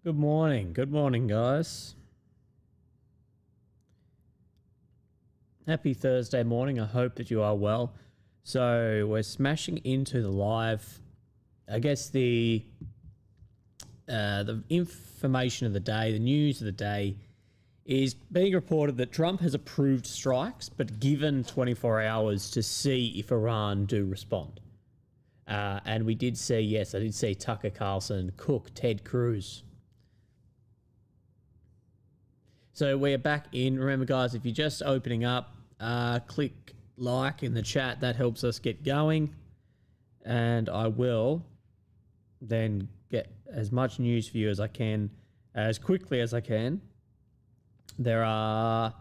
Good morning. Good morning, guys. Happy Thursday morning. I hope that you are well. So we're smashing into the live. I guess the information of the day, the news of the day, is being reported that Trump has approved strikes, but given 24 hours to see if Iran do respond. And we did see, yes, I did see Tucker Carlson cook Ted Cruz. So we're back in. Remember, guys, if you're just opening up, click like in the chat. That helps us get going. And I will then get as much news for you as I can, as quickly as I can. There are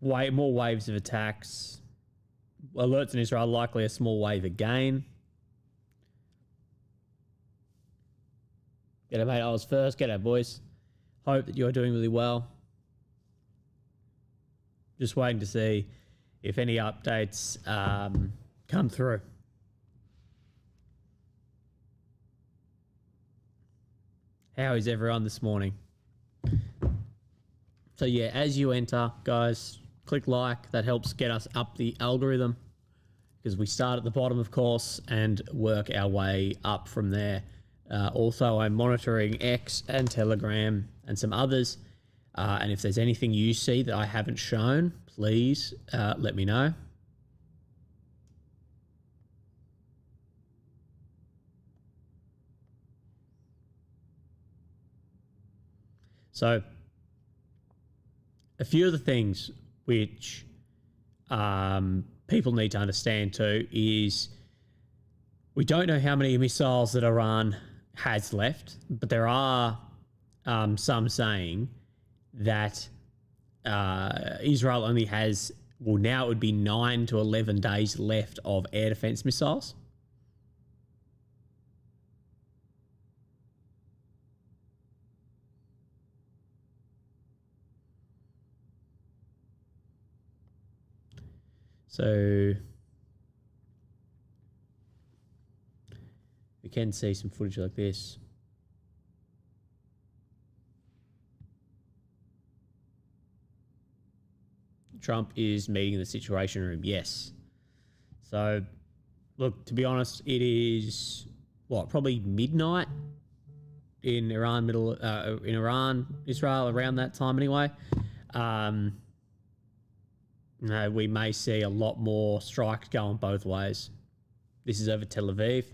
way more waves of attacks. Alerts in Israel, likely a small wave again. G'day, mate. I was first. G'day, boys. Hope that you're doing really well. Just waiting to see if any updates come through. How is everyone this morning? So yeah, as you enter, guys, click like. That helps get us up the algorithm because we start at the bottom, of course, and work our way up from there. Also, I'm monitoring X and Telegram and some others. And if there's anything you see that I haven't shown, please let me know. So, a few of the things which people need to understand too is we don't know how many missiles that Iran has left, but there are some saying that Israel only has, well, now it would be 9 to 11 days left of air defense missiles. So we can see some footage like this. Trump is meeting in the Situation Room. Yes. So, look, to be honest, it is probably midnight in Iran, Israel, around that time anyway. We may see a lot more strikes going both ways. This is over Tel Aviv.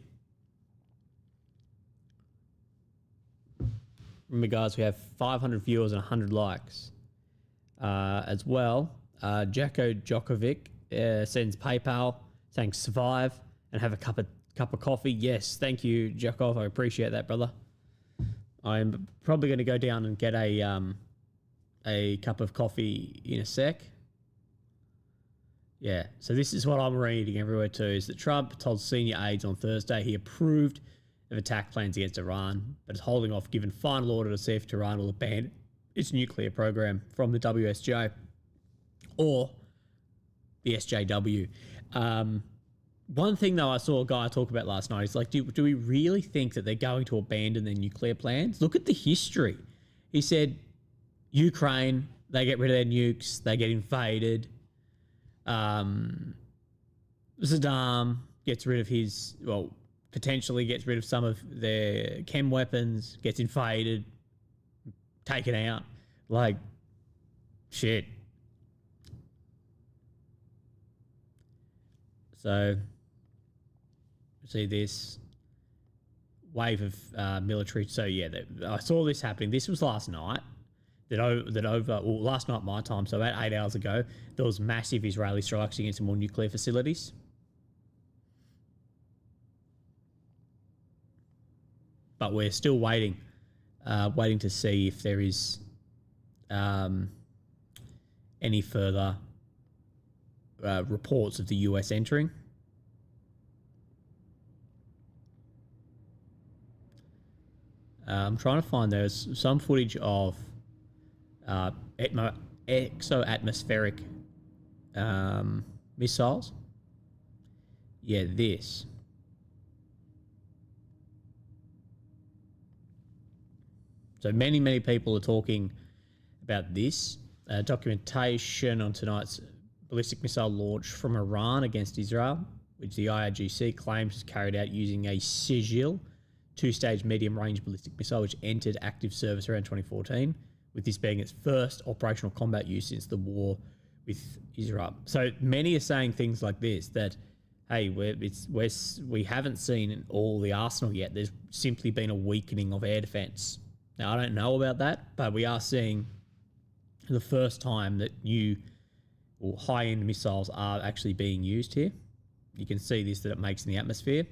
Remember, guys, we have 500 viewers and 100 likes as well. Jacko Djokovic sends PayPal saying survive and have a cup of coffee. Yes, thank you, Jakov. I appreciate that, brother. I'm probably going to go down and get a cup of coffee in a sec. Yeah, so this is what I'm reading everywhere too, is that Trump told senior aides on Thursday he approved of attack plans against Iran, but is holding off given final order to see if Tehran will abandon its nuclear program from the WSJ or the SJW. One thing, though, I saw a guy talk about last night, he's like, do we really think that they're going to abandon their nuclear plans? Look at the history. He said, Ukraine, they get rid of their nukes, they get invaded. Saddam gets rid of his, potentially gets rid of some of their chem weapons, gets invaded, taken out. Like, shit. So, see this wave of military. So, yeah, I saw this happening. This was last night. Last night my time, so about 8 hours ago, there was massive Israeli strikes against more nuclear facilities. But we're still waiting to see if there is any further reports of the US entering. I'm trying to find, there's some footage of exo-atmospheric missiles. Yeah, this. So many people are talking about this. Documentation on tonight's ballistic missile launch from Iran against Israel, which the IRGC claims was carried out using a Sigil two-stage medium-range ballistic missile, which entered active service around 2014, with this being its first operational combat use since the war with Israel. So many are saying things like this, that, hey, we haven't seen all the arsenal yet. There's simply been a weakening of air defense. Now, I don't know about that, but we are seeing the first time that new or high-end missiles are actually being used here. You can see this, that it makes in the atmosphere,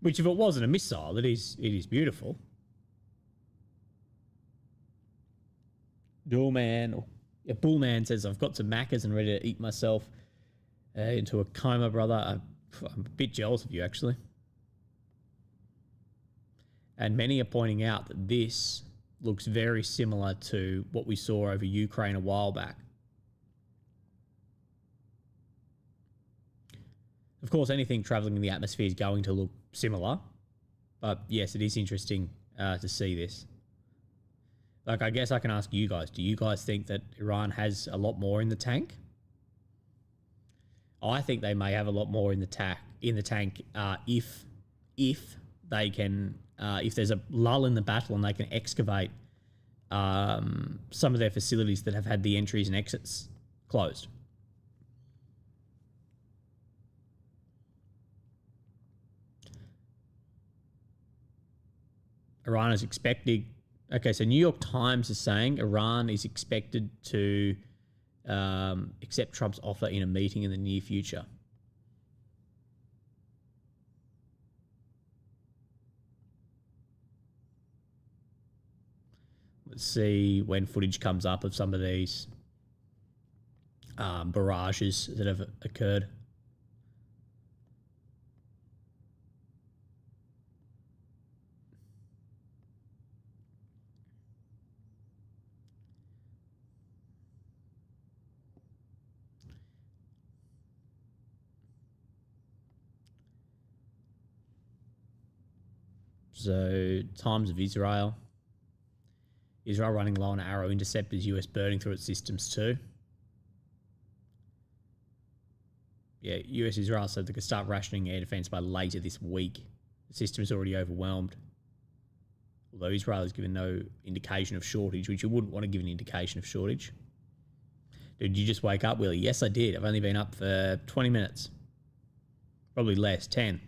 which if it wasn't a missile, it is beautiful. Bullman says, I've got some macas and ready to eat myself into a coma, brother. I'm a bit jealous of you, actually. And many are pointing out that this looks very similar to what we saw over Ukraine a while back. Of course, anything traveling in the atmosphere is going to look similar. But yes, it is interesting to see this. Like, I guess I can ask you guys, do you guys think that Iran has a lot more in the tank? I think they may have a lot more in the tank if they can, if there's a lull in the battle and they can excavate some of their facilities that have had the entries and exits closed. Iran is expecting... Okay, so New York Times is saying Iran is expected to accept Trump's offer in a meeting in the near future. Let's see when footage comes up of some of these barrages that have occurred. So, Times of Israel. Israel running low on arrow interceptors, US burning through its systems too. Yeah, US Israel said they could start rationing air defense by later this week. The system is already overwhelmed. Although Israel has given no indication of shortage, which you wouldn't want to give an indication of shortage. Did you just wake up, Willie? Yes, I did. I've only been up for 20 minutes. Probably less, 10.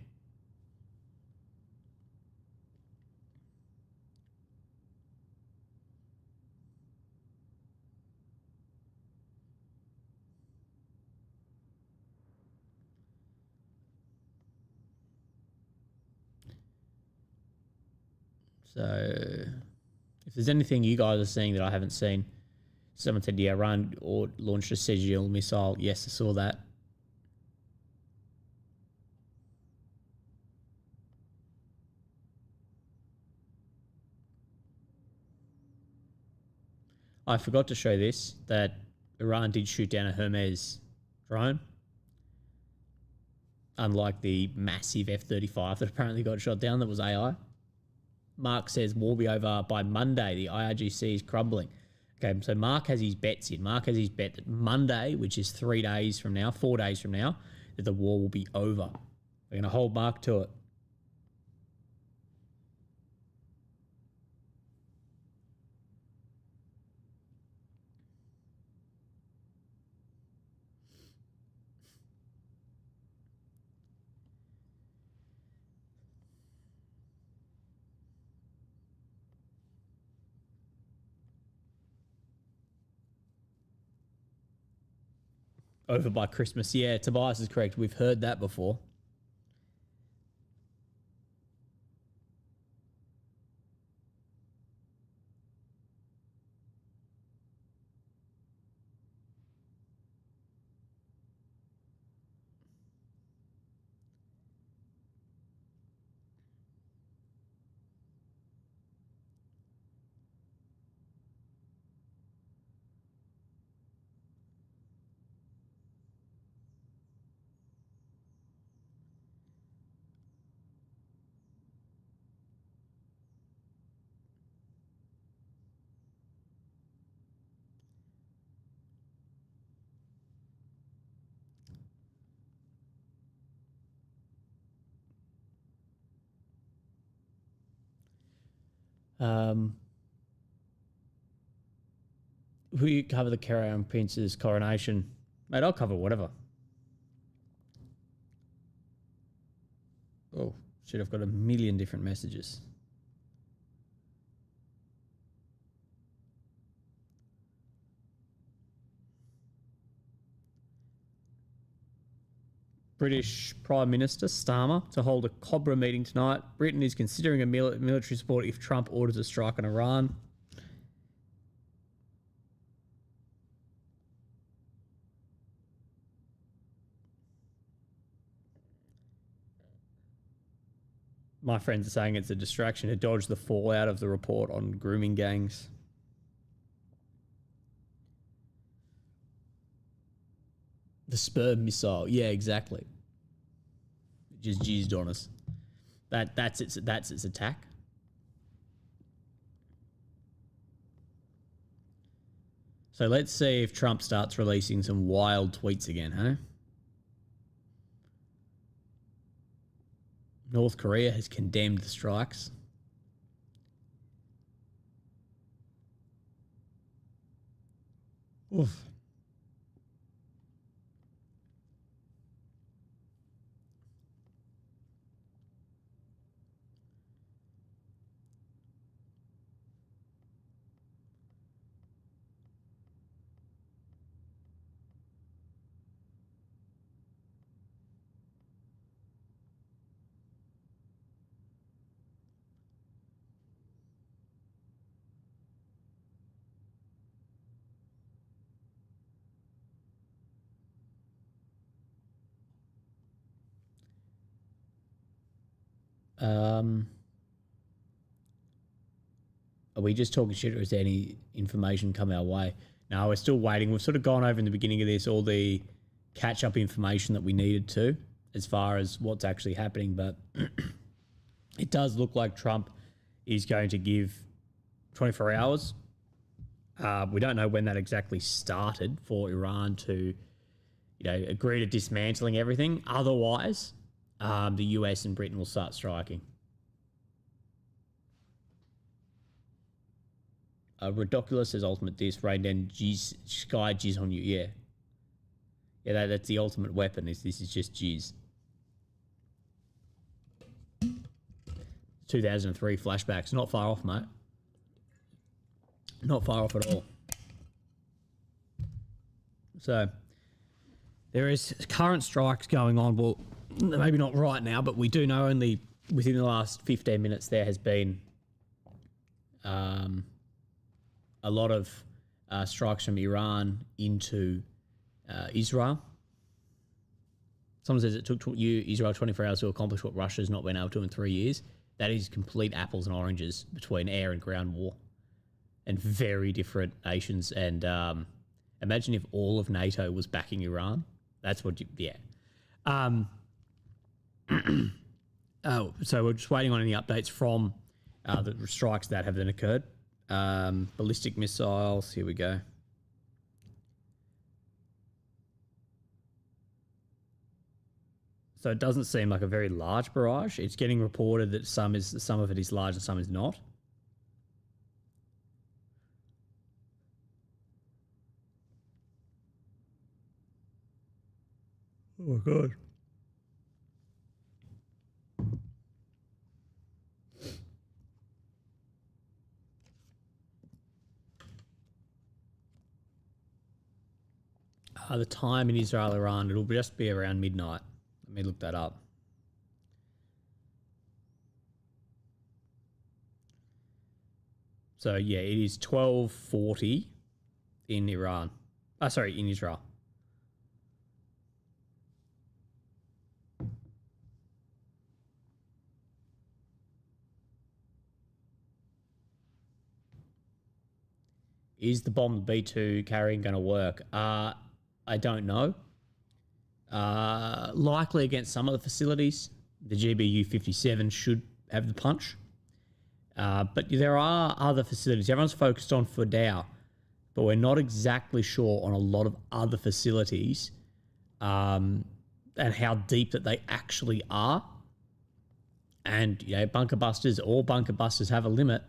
So, if there's anything you guys are seeing that I haven't seen, someone said, yeah, Iran or launched a Sigil missile. Yes, I saw that. I forgot to show this, that Iran did shoot down a Hermes drone. Unlike the massive F-35 that apparently got shot down that was AI. Mark says, war will be over by Monday. The IRGC is crumbling. Okay, so Mark has his bets in. Mark has his bet that Monday, which is 4 days from now, that the war will be over. We're going to hold Mark to it. Over by Christmas. Yeah, Tobias is correct. We've heard that before. Um, Who you cover the Crown Prince's coronation? Mate, I'll cover whatever. Oh, shit, I've got a million different messages. British Prime Minister Starmer to hold a Cobra meeting tonight. Britain is considering a military support if Trump orders a strike on Iran. My friends are saying it's a distraction to dodge the fallout of the report on grooming gangs. The sperm missile. Yeah, exactly. Just jizzed on us. That's its attack. So let's see if Trump starts releasing some wild tweets again, huh? North Korea has condemned the strikes. Oof. Are we just talking shit, or is there any information come our way? No, we're still waiting. We've sort of gone over in the beginning of this all the catch-up information that we needed to as far as what's actually happening, but it does look like Trump is going to give 24 hours. We don't know when that exactly started for Iran to, agree to dismantling everything. Otherwise, the US and Britain will start striking. Ridiculous says ultimate diss, rain down sky jizz on you. Yeah. Yeah, that's the ultimate weapon. This is just jizz. 2003 flashbacks. Not far off, mate. Not far off at all. So, there is current strikes going on. Well, maybe not right now, but we do know only within the last 15 minutes there has been a lot of strikes from Iran into Israel. Someone says it took Israel 24 hours to accomplish what Russia's not been able to in 3 years. That is complete apples and oranges between air and ground war and very different nations. And imagine if all of NATO was backing Iran. That's what so we're just waiting on any updates from the strikes that have then occurred. Ballistic missiles, here we go. So it doesn't seem like a very large barrage. It's getting reported that some of it is large and some is not. Oh my god. The time in Israel, Iran, it'll just be around midnight. Let me look that up. So yeah, it is 12:40 in Iran. In Israel. Is the bomb B-2 carrying going to work? I don't know. Likely against some of the facilities. The GBU-57 should have the punch. But there are other facilities. Everyone's focused on Fudao, but we're not exactly sure on a lot of other facilities and how deep that they actually are. And, bunker busters, all bunker busters have a limit.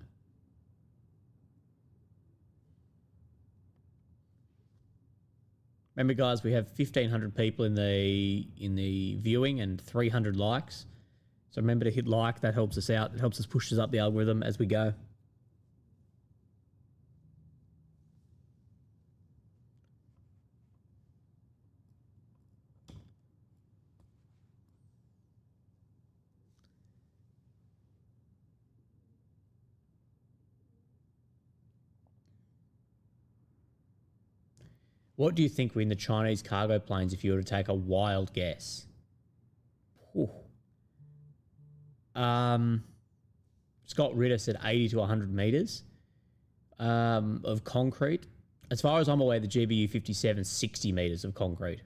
Remember, guys, we have 1,500 people in the viewing and 300 likes. So remember to hit like. That helps us out. It helps us push us up the algorithm as we go. What do you think were in the Chinese cargo planes if you were to take a wild guess? Whew. Scott Ritter said 80 to 100 meters of concrete. As far as I'm aware, the GBU 57 60 meters of concrete.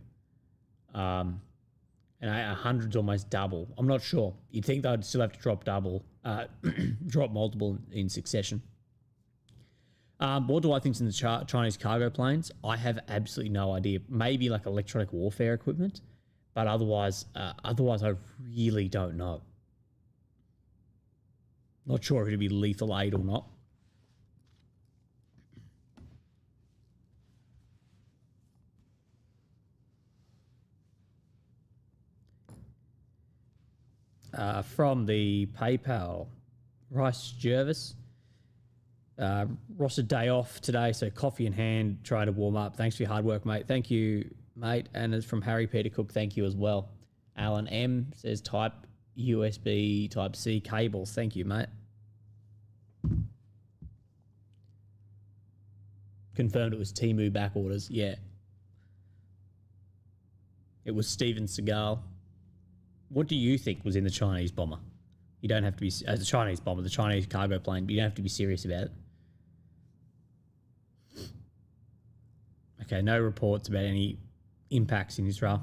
And 100's almost double. I'm not sure. You'd think they'd still have to drop double, drop multiple in succession. What do I think's in the Chinese cargo planes? I have absolutely no idea. Maybe like electronic warfare equipment, but otherwise I really don't know. Not sure if it'd be lethal aid or not. From the PayPal, Rice Jervis. Ross a day off today, so coffee in hand, trying to warm up. Thanks for your hard work, mate. Thank you, mate. And it's from Harry Peter Cook. Thank you as well. Alan M says type USB type C cables. Thank you, mate. Confirmed it was Temu back orders. Yeah. It was Steven Seagal. What do you think was in the Chinese bomber? You don't have to be as the Chinese bomber, the Chinese cargo plane, but you don't have to be serious about it. Okay, no reports about any impacts in Israel.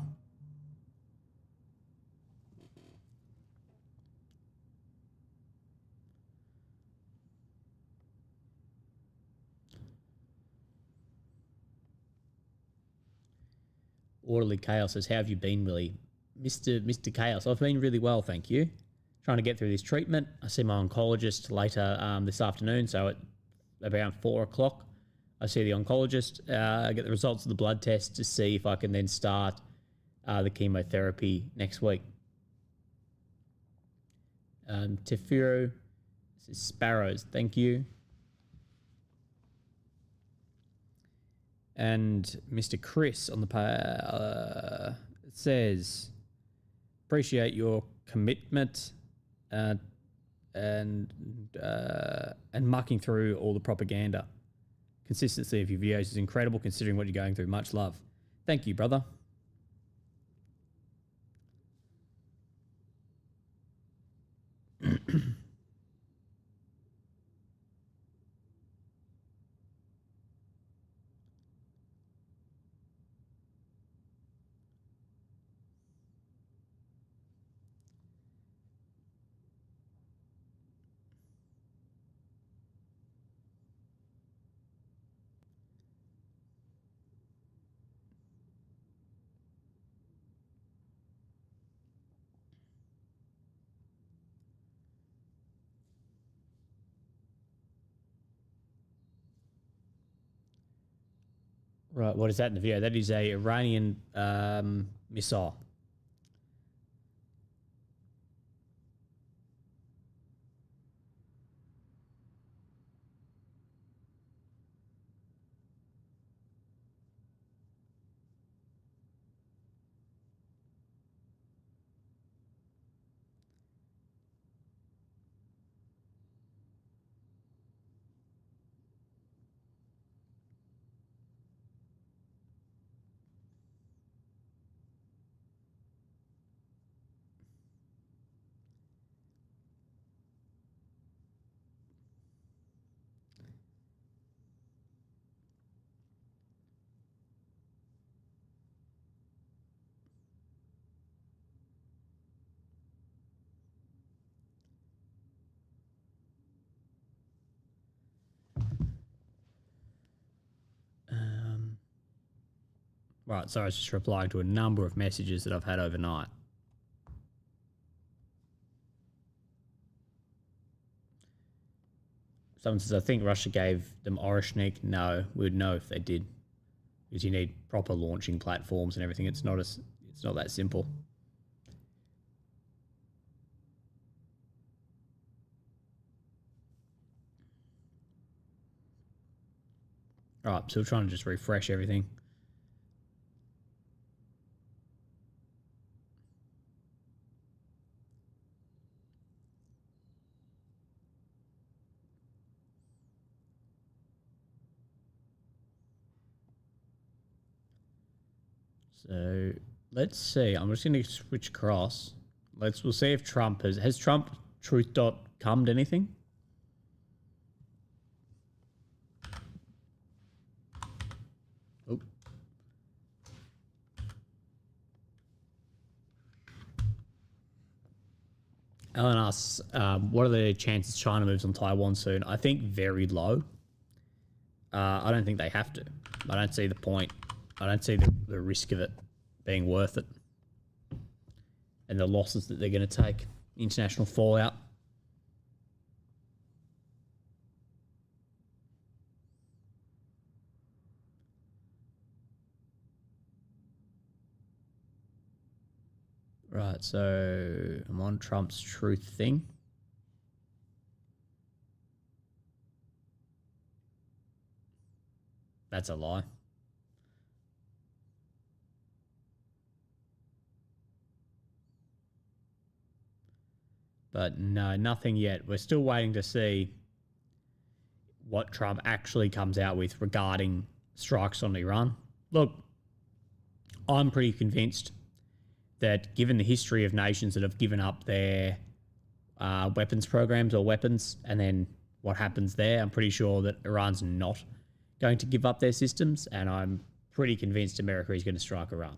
Orderly Chaos says, how have you been, really? Mr. Chaos, I've been really well, thank you. Trying to get through this treatment. I see my oncologist later this afternoon, so at around 4 o'clock, I see the oncologist. I get the results of the blood test to see if I can then start the chemotherapy next week. Tefiro says, Sparrows, thank you. And Mr. Chris on the says, appreciate your commitment and mucking through all the propaganda. Consistency of your videos is incredible considering what you're going through. Much love. Thank you, brother. Right, what is that in the video? That is a Iranian missile. Right, so I was just replying to a number of messages that I've had overnight. Someone says, I think Russia gave them Orishnik. No, we would know if they did. because you need proper launching platforms and everything. It's not that simple. All right, so we're trying to just refresh everything. So let's see. I'm just going to switch across. We'll see if Trump has Trump truth.com anything. Oh. Alan asks, what are the chances China moves on Taiwan soon? I think very low. I don't think they have to. I don't see the point. I don't see the risk of it being worth it. And the losses that they're going to take. International fallout. Right, so I'm on Trump's truth thing. That's a lie. But no, nothing yet. We're still waiting to see what Trump actually comes out with regarding strikes on Iran. Look, I'm pretty convinced that given the history of nations that have given up their weapons programs or weapons, and then what happens there, I'm pretty sure that Iran's not going to give up their systems, and I'm pretty convinced America is going to strike Iran.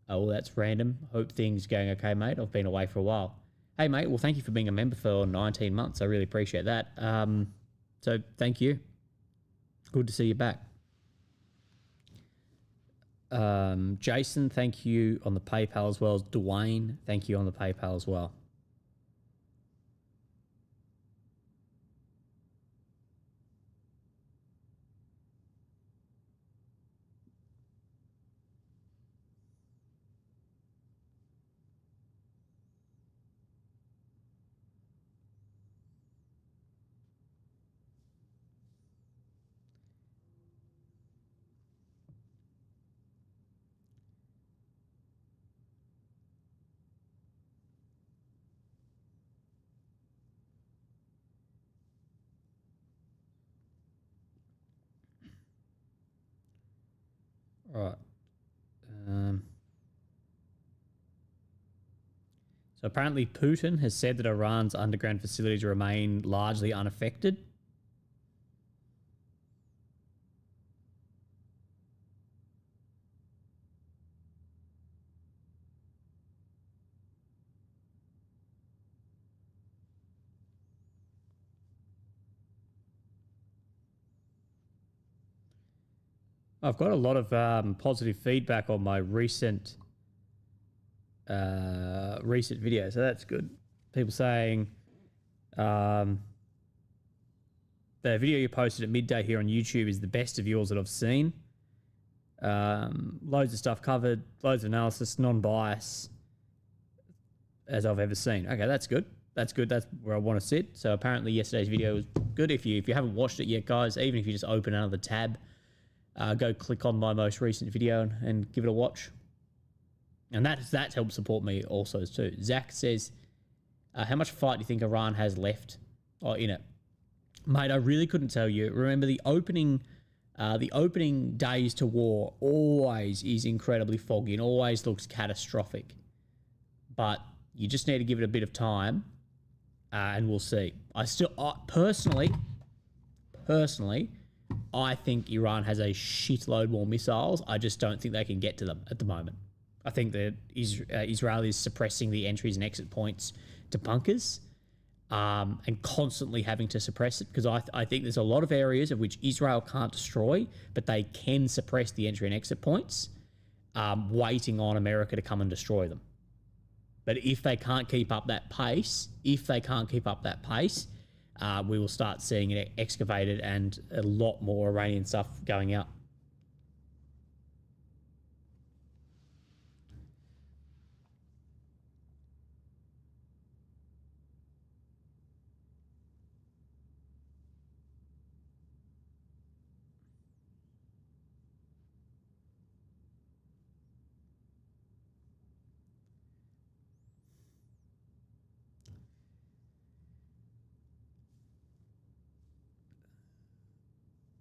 Oh, well, that's random. Hope things going okay, mate. I've been away for a while. Hey, mate, well, thank you for being a member for 19 months. I really appreciate that. So thank you. Good to see you back. Jason, thank you on the PayPal as well as Dwayne. Thank you on the PayPal as well. All right. So apparently Putin has said that Iran's underground facilities remain largely unaffected. I've got a lot of positive feedback on my recent video, so that's good. People saying the video you posted at midday here on YouTube is the best of yours that I've seen. Loads of stuff covered, loads of analysis, non-bias as I've ever seen. Okay, that's good. That's good. That's where I want to sit. So apparently yesterday's video was good. If you haven't watched it yet, guys, even if you just open another tab, go click on my most recent video and give it a watch. And that's helped support me also too. Zach says, how much fight do you think Iran has left in it? Mate, I really couldn't tell you. Remember, the opening days to war always is incredibly foggy and always looks catastrophic. But you just need to give it a bit of time, and we'll see. Personally, I think Iran has a shitload more missiles. I just don't think they can get to them at the moment. I think that Israel is suppressing the entries and exit points to bunkers and constantly having to suppress it, because I think there's a lot of areas of which Israel can't destroy, but they can suppress the entry and exit points, waiting on America to come and destroy them. But if they can't keep up that pace, we will start seeing it excavated and a lot more Iranian stuff going out.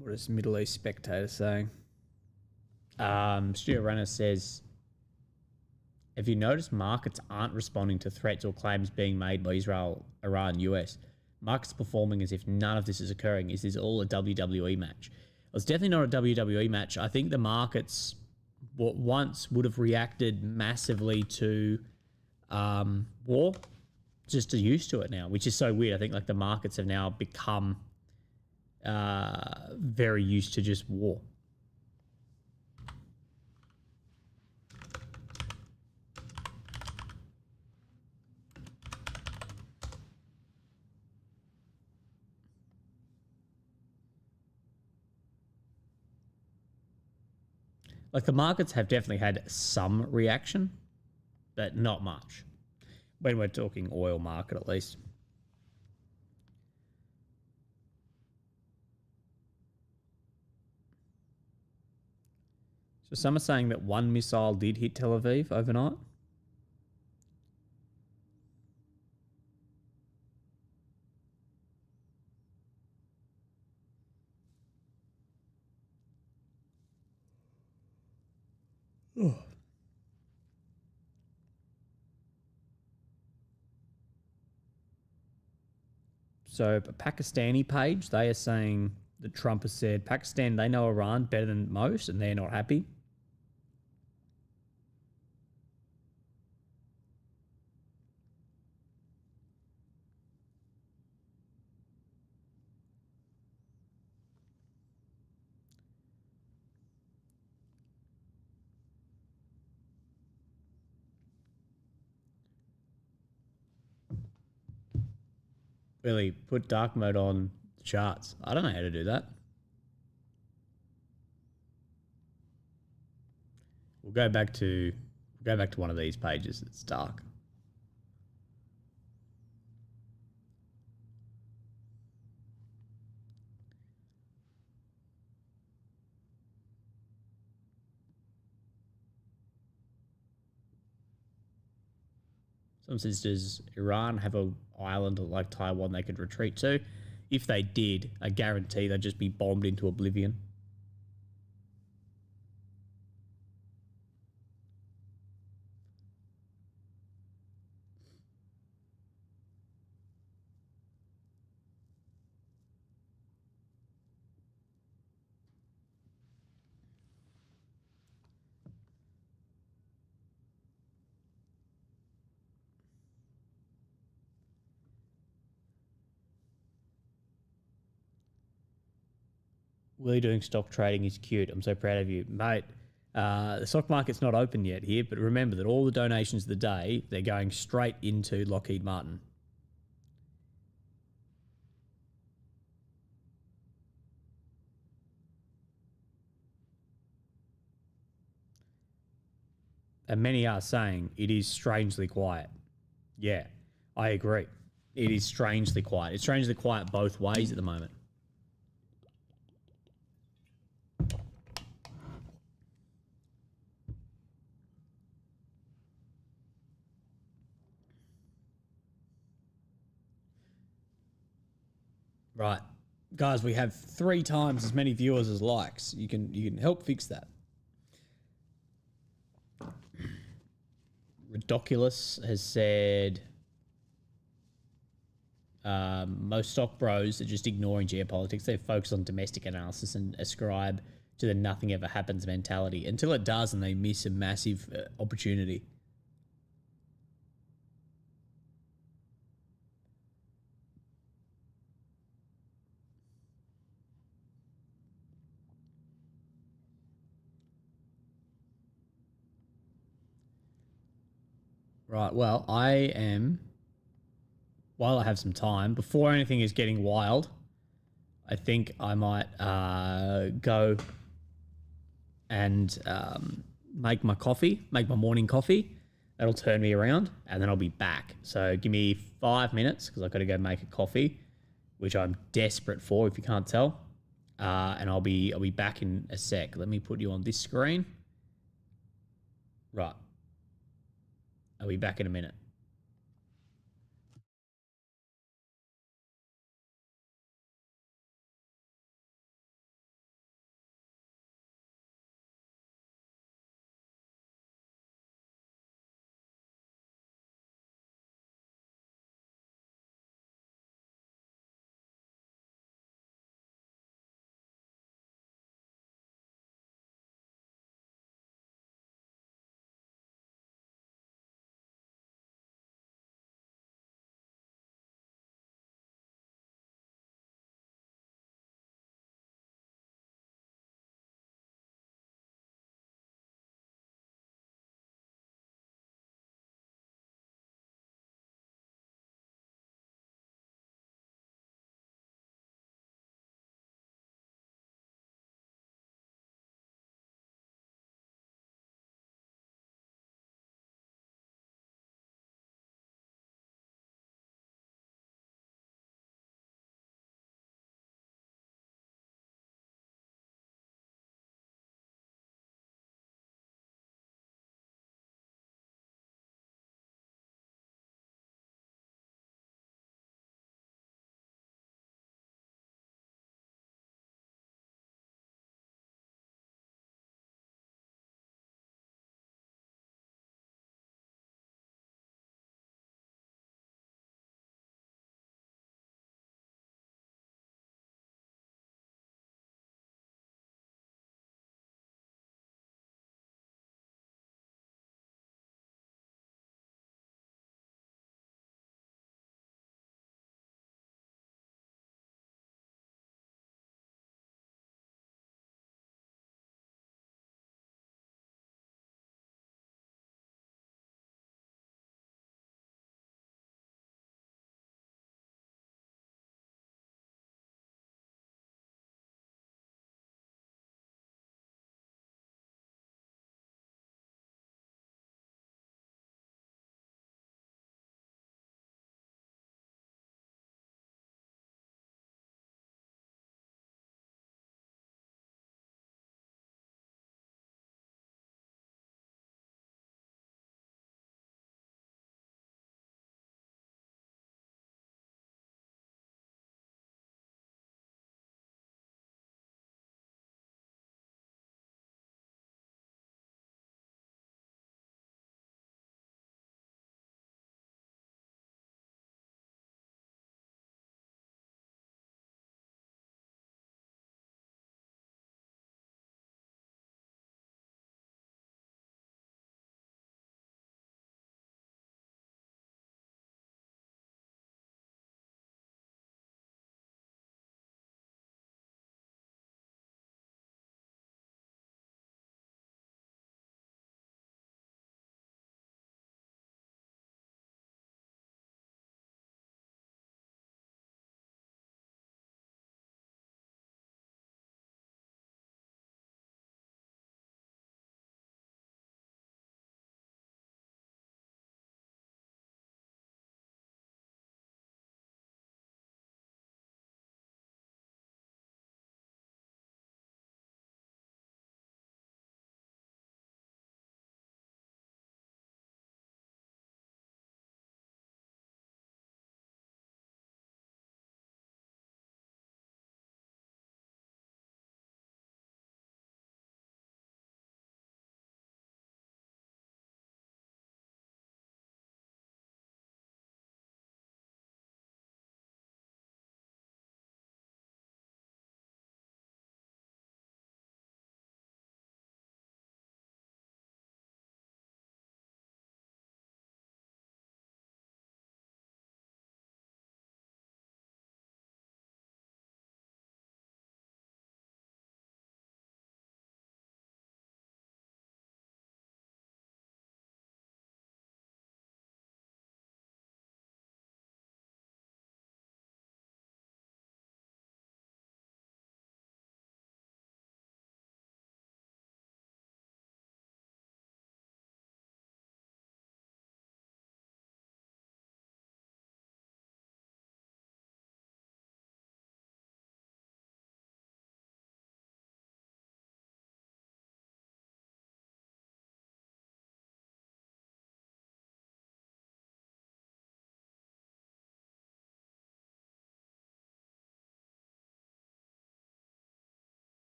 What is Middle East Spectator saying? Stuart Runner says, have you noticed markets aren't responding to threats or claims being made by Israel, Iran, US? Markets performing as if none of this is occurring. Is this all a WWE match? It's definitely not a WWE match. I think the markets once would have reacted massively to war, just are used to it now, which is so weird. I think like the markets have now become very used to just war. Like the markets have definitely had some reaction, but not much. When we're talking oil market, at least. So some are saying that one missile did hit Tel Aviv overnight. Oh. So a Pakistani page, they are saying that Trump has said Pakistan, they know Iran better than most and they're not happy. Really put dark mode on the charts. I don't know how to do that. We'll go back to one of these pages that's dark. Some says, does Iran have an island like Taiwan they could retreat to? If they did, I guarantee they'd just be bombed into oblivion. Willie doing stock trading is cute. I'm so proud of you, mate. The stock market's not open yet here, but remember that all the donations of the day, they're going straight into Lockheed Martin. And many are saying it is strangely quiet. Yeah, I agree. It is strangely quiet. It's strangely quiet both ways at the moment. Right. Guys, we have 3 times as many viewers as likes. You can help fix that. Ridiculous has said most stock bros are just ignoring geopolitics. They focus on domestic analysis and ascribe to the nothing ever happens mentality until it does, and they miss a massive opportunity. Right. Well, I am while I have some time, before anything is getting wild, I think I might go and make my morning coffee. That'll turn me around, and then I'll be back. So give me 5 minutes because I've got to go make a coffee, which I'm desperate for. If you can't tell, and I'll be back in a sec. Let me put you on this screen. Right, I'll be back in a minute.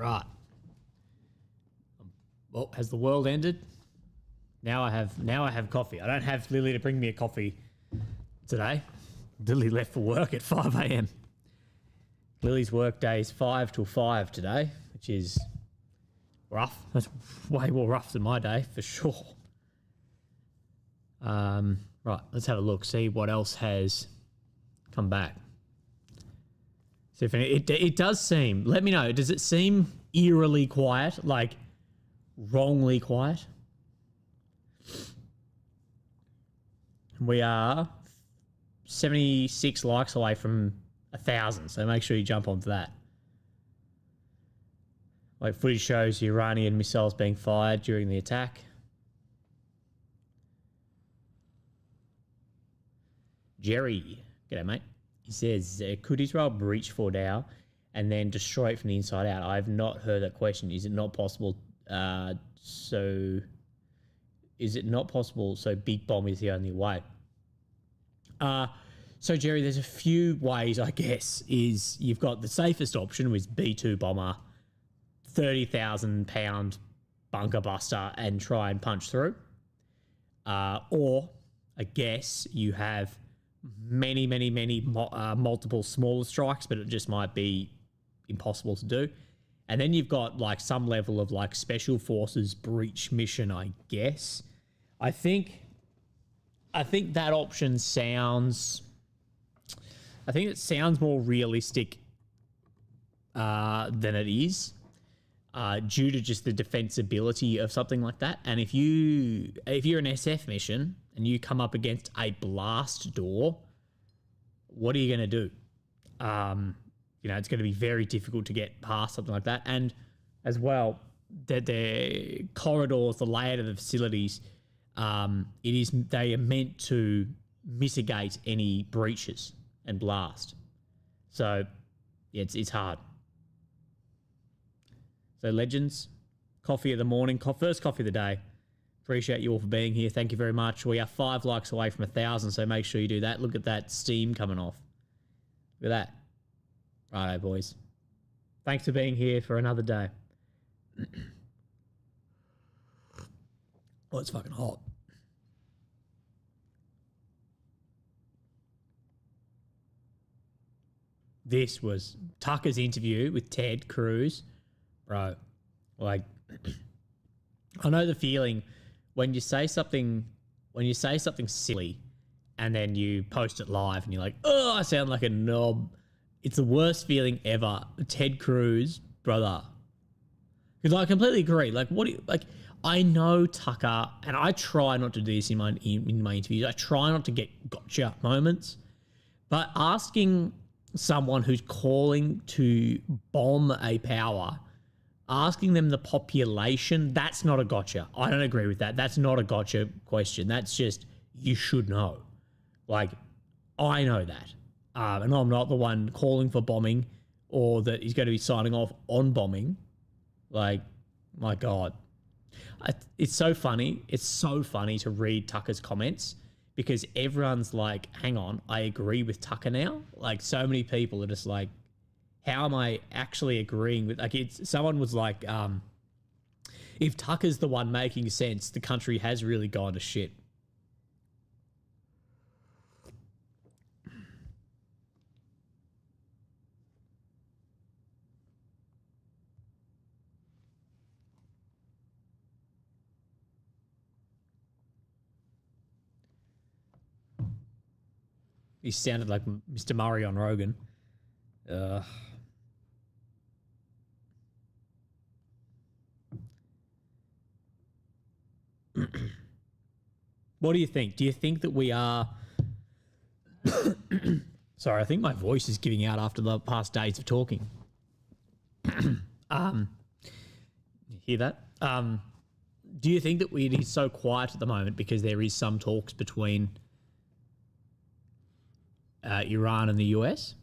Right. Well, has the world ended? Now I have coffee. I don't have Lily to bring me a coffee today. Lily left for work at 5 a.m. Lily's work day is 5 till 5 today, which is rough. That's way more rough than my day, for sure. Right, let's have a look, see what else has come back. So if it does seem, let me know, does it seem eerily quiet, like wrongly quiet? We are 76 likes away from 1,000, so make sure you jump onto that. Like, footage shows Iranian missiles being fired during the attack. Jerry, g'day mate. He says, could Israel breach Fordau and then destroy it from the inside out? I have not heard that question. Is it not possible? So big bomb is the only way? So Jerry, there's a few ways, I guess. Is you've got the safest option with B-2 bomber, 30,000 pound bunker buster, and try and punch through. Or I guess you have many multiple smaller strikes, but it just might be impossible to do. And then you've got like some level of like special forces breach mission, I guess. I think that option sounds more realistic than it is, due to just the defensibility of something like that. And if you're an SF mission and you come up against a blast door, what are you going to do? It's going to be very difficult to get past something like that. And as well, the corridors, the layout of the facilities, they are meant to mitigate any breaches and blast. So it's hard. So legends, coffee of the morning, first coffee of the day. Appreciate you all for being here. Thank you very much. We are 5 likes away from 1,000, so make sure you do that. Look at that steam coming off. Look at that. Righto, boys. Thanks for being here for another day. Oh, it's fucking hot. This was Tucker's interview with Ted Cruz. Bro, like, I know the feeling when you say something silly and then you post it live and you're like, oh, I sound like a knob. It's the worst feeling ever. Ted Cruz, brother. Because I completely agree. Like, I know Tucker, and I try not to do this in my interviews. I try not to get gotcha moments. But asking someone who's calling to bomb a power, asking them the population, that's not a gotcha. I don't agree with that. That's not a gotcha question. That's just, you should know. Like, I know that. And I'm not the one calling for bombing or that he's going to be signing off on bombing. Like, my God. It's so funny. It's so funny to read Tucker's comments because everyone's like, hang on, I agree with Tucker now. Like, so many people are just like, how am I actually agreeing with, like, someone was like, if Tucker's the one making sense, the country has really gone to shit. He sounded like Mr. Murray on Rogan. What do you think? Do you think that we are... Sorry, I think my voice is giving out after the past days of talking. Hear that? Do you think that it is so quiet at the moment because there is some talks between Iran and the US?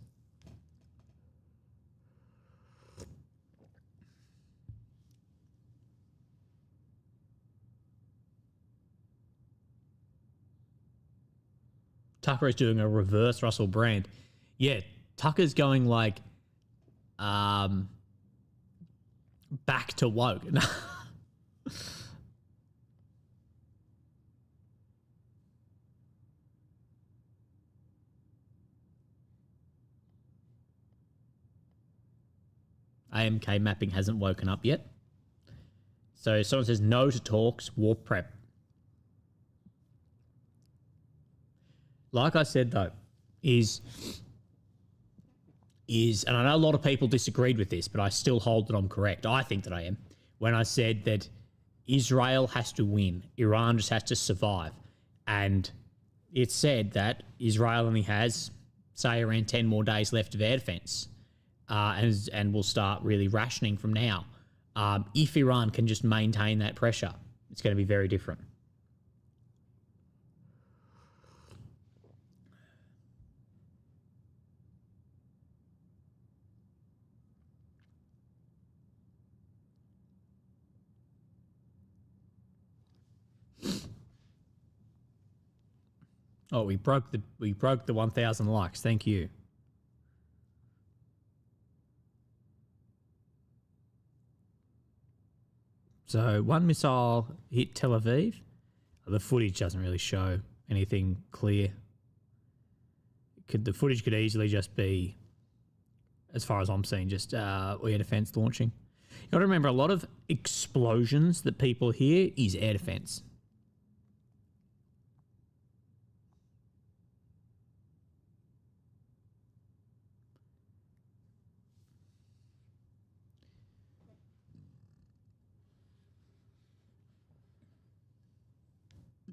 Tucker is doing a reverse Russell Brand. Yeah, Tucker's going like, back to woke. AMK mapping hasn't woken up yet. So someone says no to talks, war prep. Like I said though, is and I know a lot of people disagreed with this, but I still hold that I'm correct. I think that I am. When I said that Israel has to win, Iran just has to survive. And it's said that Israel only has, say, around 10 more days left of air defense. And will start really rationing from now. If Iran can just maintain that pressure, it's going to be very different. Oh, we broke the 1,000 likes. Thank you. So one missile hit Tel Aviv. The footage doesn't really show anything clear. The footage could easily just be, as far as I'm seeing, just air defense launching. You got to remember, a lot of explosions that people hear is air defense.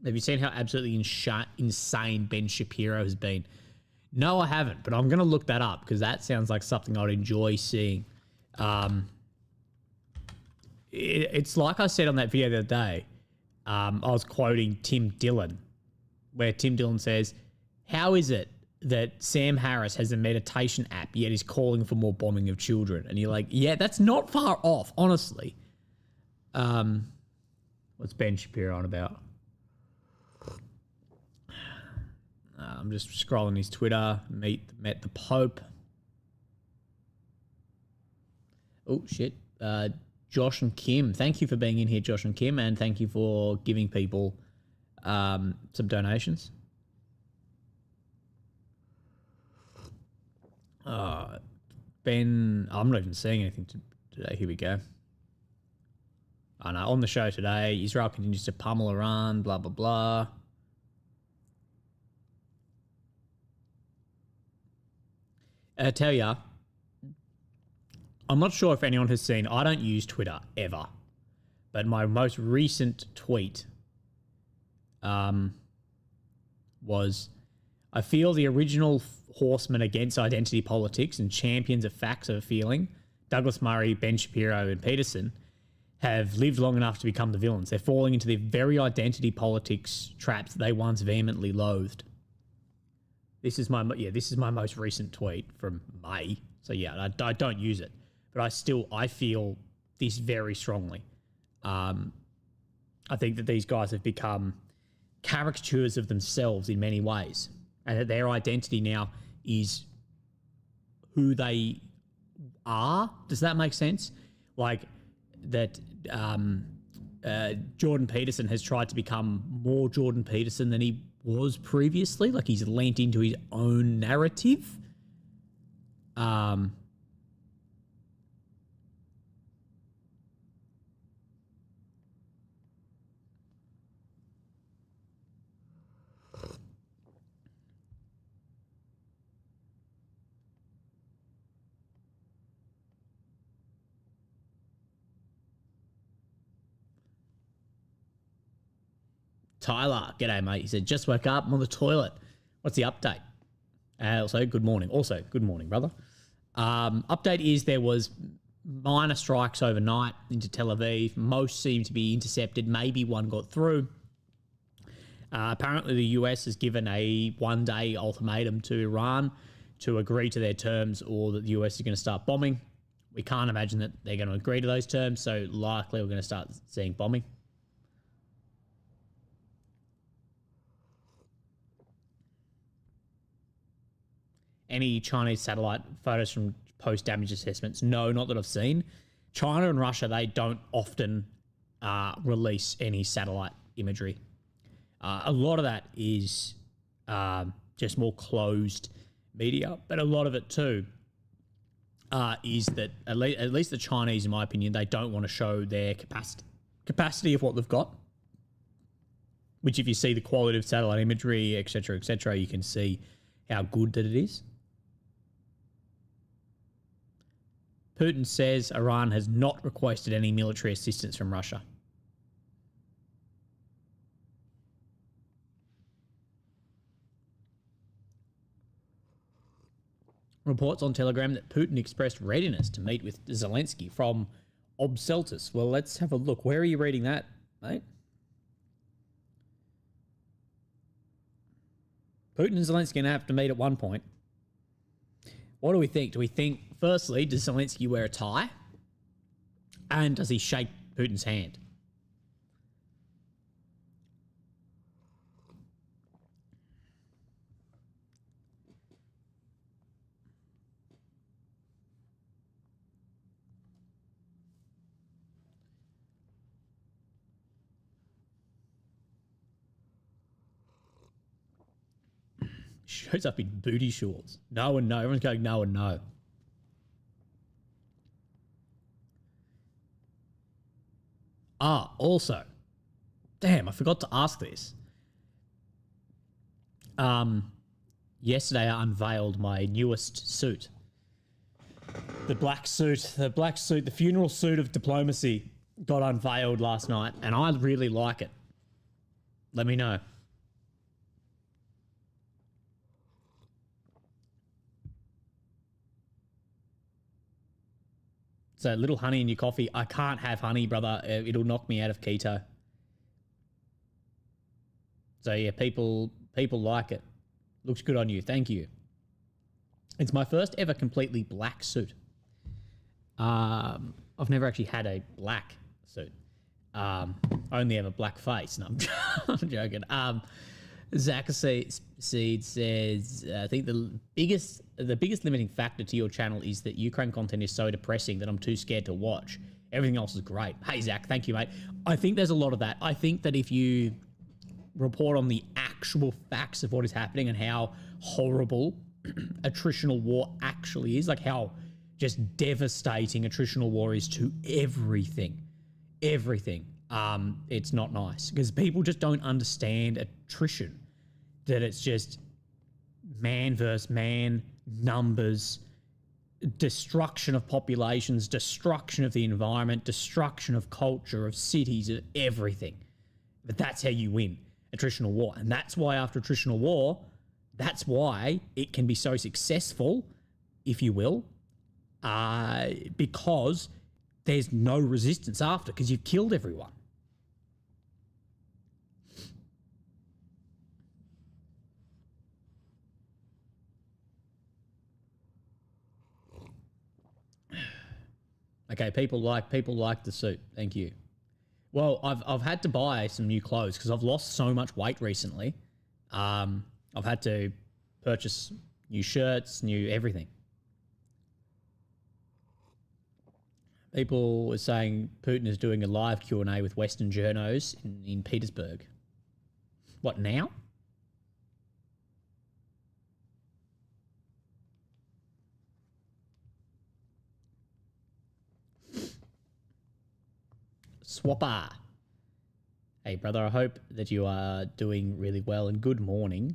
Have you seen how absolutely insane Ben Shapiro has been? No, I haven't, but I'm going to look that up because that sounds like something I'd enjoy seeing. It's like I said on that video the other day. I was quoting Tim Dillon, where Tim Dillon says, how is it that Sam Harris has a meditation app yet is calling for more bombing of children? And you're like, yeah, that's not far off, honestly. What's Ben Shapiro on about? I'm just scrolling his Twitter. Met the Pope. Oh, shit. Josh and Kim. Thank you for being in here, Josh and Kim, and thank you for giving people some donations. Ben, I'm not even seeing anything today. Here we go. Oh, no, on the show today, Israel continues to pummel Iran, blah, blah, blah. I tell ya, I'm not sure if anyone has seen, I don't use Twitter ever, but my most recent tweet was, I feel the original horsemen against identity politics and champions of facts of a feeling, Douglas Murray, Ben Shapiro, and Peterson, have lived long enough to become the villains. They're falling into the very identity politics traps they once vehemently loathed. This is my most recent tweet from May. So yeah, I don't use it, but I feel this very strongly. I think that these guys have become caricatures of themselves in many ways, and that their identity now is who they are. Does that make sense? Like that Jordan Peterson has tried to become more Jordan Peterson than he was previously. Like he's leant into his own narrative. Tyler, g'day, mate. He said, just woke up, I'm on the toilet. What's the update? Also, good morning. Good morning, brother. Update is there was minor strikes overnight into Tel Aviv. Most seem to be intercepted. Maybe one got through. Apparently, the US has given a one-day ultimatum to Iran to agree to their terms, or that the US is going to start bombing. We can't imagine that they're going to agree to those terms, so likely we're going to start seeing bombing. Any Chinese satellite photos from post-damage assessments? No, not that I've seen. China and Russia, they don't often release any satellite imagery. A lot of that is just more closed media, but a lot of it too is that at least the Chinese, in my opinion, they don't want to show their capacity of what they've got. Which, if you see the quality of satellite imagery, etc., you can see how good that it is. Putin says Iran has not requested any military assistance from Russia. Reports on Telegram that Putin expressed readiness to meet with Zelensky from Obseltus. Well, let's have a look. Where are you reading that, mate? Putin and Zelensky are going to have to meet at one point. What do we think? Do we think, firstly, does Zelensky wear a tie? And does he shake Putin's hand? Shows up in booty shorts. No and no. Everyone's going no and no. Also, damn, I forgot to ask this. Yesterday I unveiled my newest suit. The black suit, the funeral suit of diplomacy got unveiled last night, and I really like it. Let me know. So, little honey in your coffee. I can't have honey, brother. It'll knock me out of keto. So, yeah, people like it. Looks good on you. Thank you. It's my first ever completely black suit. I've never actually had a black suit. I only have a black face. No, I'm joking. Zach Seed says, I think the biggest limiting factor to your channel is that Ukraine content is so depressing that I'm too scared to watch. Everything else is great. Hey, Zach, thank you, mate. I think there's a lot of that. I think that if you report on the actual facts of what is happening and how horrible attritional war actually is, like how just devastating attritional war is to everything, it's not nice because people just don't understand attrition, that it's just man versus man, numbers, destruction of populations, destruction of the environment, destruction of culture, of cities, of everything. But that's how you win attritional war. And that's why after attritional war, that's why it can be so successful, if you will, because there's no resistance after, because you've killed everyone. Okay, people like the suit. Thank you. Well, I've had to buy some new clothes because I've lost so much weight recently. I've had to purchase new shirts, new everything. People were saying Putin is doing a live Q&A with Western journos in Petersburg. What, now? Swapper. Hey, brother, I hope that you are doing really well and good morning.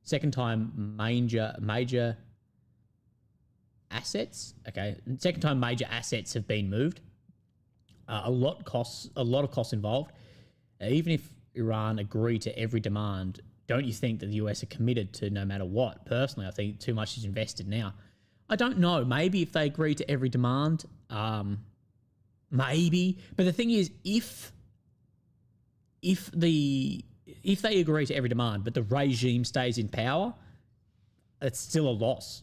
Second time major assets. Okay, second time major assets have been moved. A lot of costs involved. Even if Iran agree to every demand, don't you think that the US are committed to no matter what? Personally, I think too much is invested now. I don't know. Maybe if they agree to every demand, maybe. But the thing is, if they agree to every demand, but the regime stays in power, it's still a loss.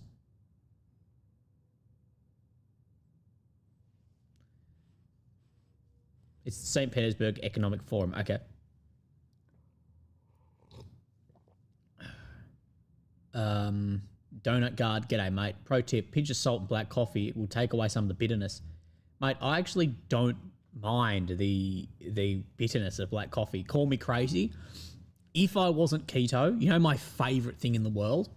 It's the St. Petersburg Economic Forum. Okay. Donut Guard, g'day, mate. Pro tip, pinch of salt and black coffee. It will take away some of the bitterness. Mate, I actually don't mind the bitterness of black coffee. Call me crazy. If I wasn't keto, you know my favorite thing in the world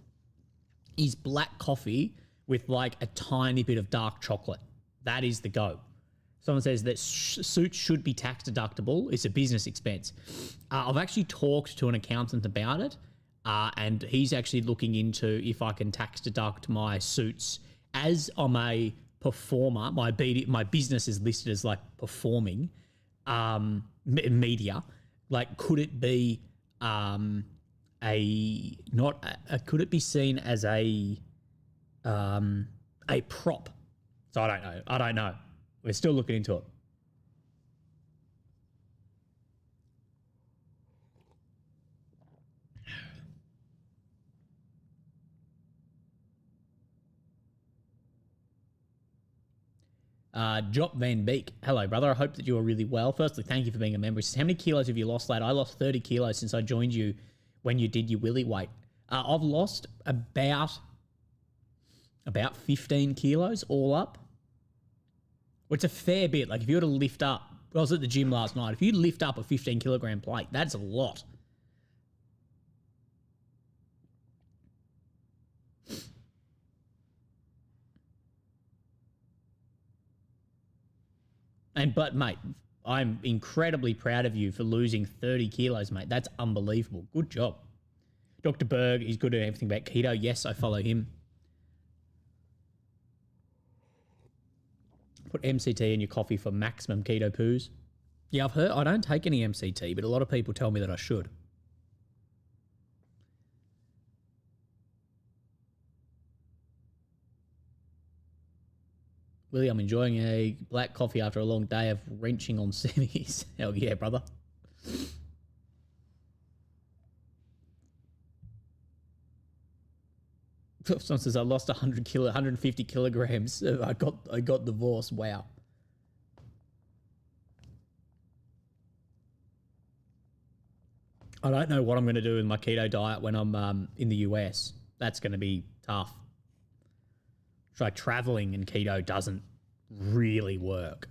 is black coffee with like a tiny bit of dark chocolate. That is the go. Someone says that suits should be tax deductible. It's a business expense. I've actually talked to an accountant about it, and he's actually looking into if I can tax deduct my suits. As I'm a performer, my business is listed as like performing media. Like, could it be could it be seen as a prop? So I don't know. We're still looking into it. Job Van Beek. Hello, brother. I hope that you are really well. Firstly, thank you for being a member. He says, how many kilos have you lost, lad? I lost 30 kilos since I joined you when you did your willy weight. I've lost about 15 kilos all up. Which is a fair bit. Like, if you were to lift up, I was at the gym last night. If you lift up a 15 kilogram plate, that's a lot. But mate, I'm incredibly proud of you for losing 30 kilos, mate. That's unbelievable. Good job. Dr. Berg, he's good at everything about keto. Yes, I follow him. Put MCT in your coffee for maximum keto poos. Yeah, I've heard. I don't take any MCT, but a lot of people tell me that I should. Willie, I'm enjoying a black coffee after a long day of wrenching on semis. Hell yeah, brother. Someone says I lost 150 kilograms. I got divorced. Wow. I don't know what I'm going to do with my keto diet when I'm in the US. That's going to be tough. Try traveling and keto doesn't really work.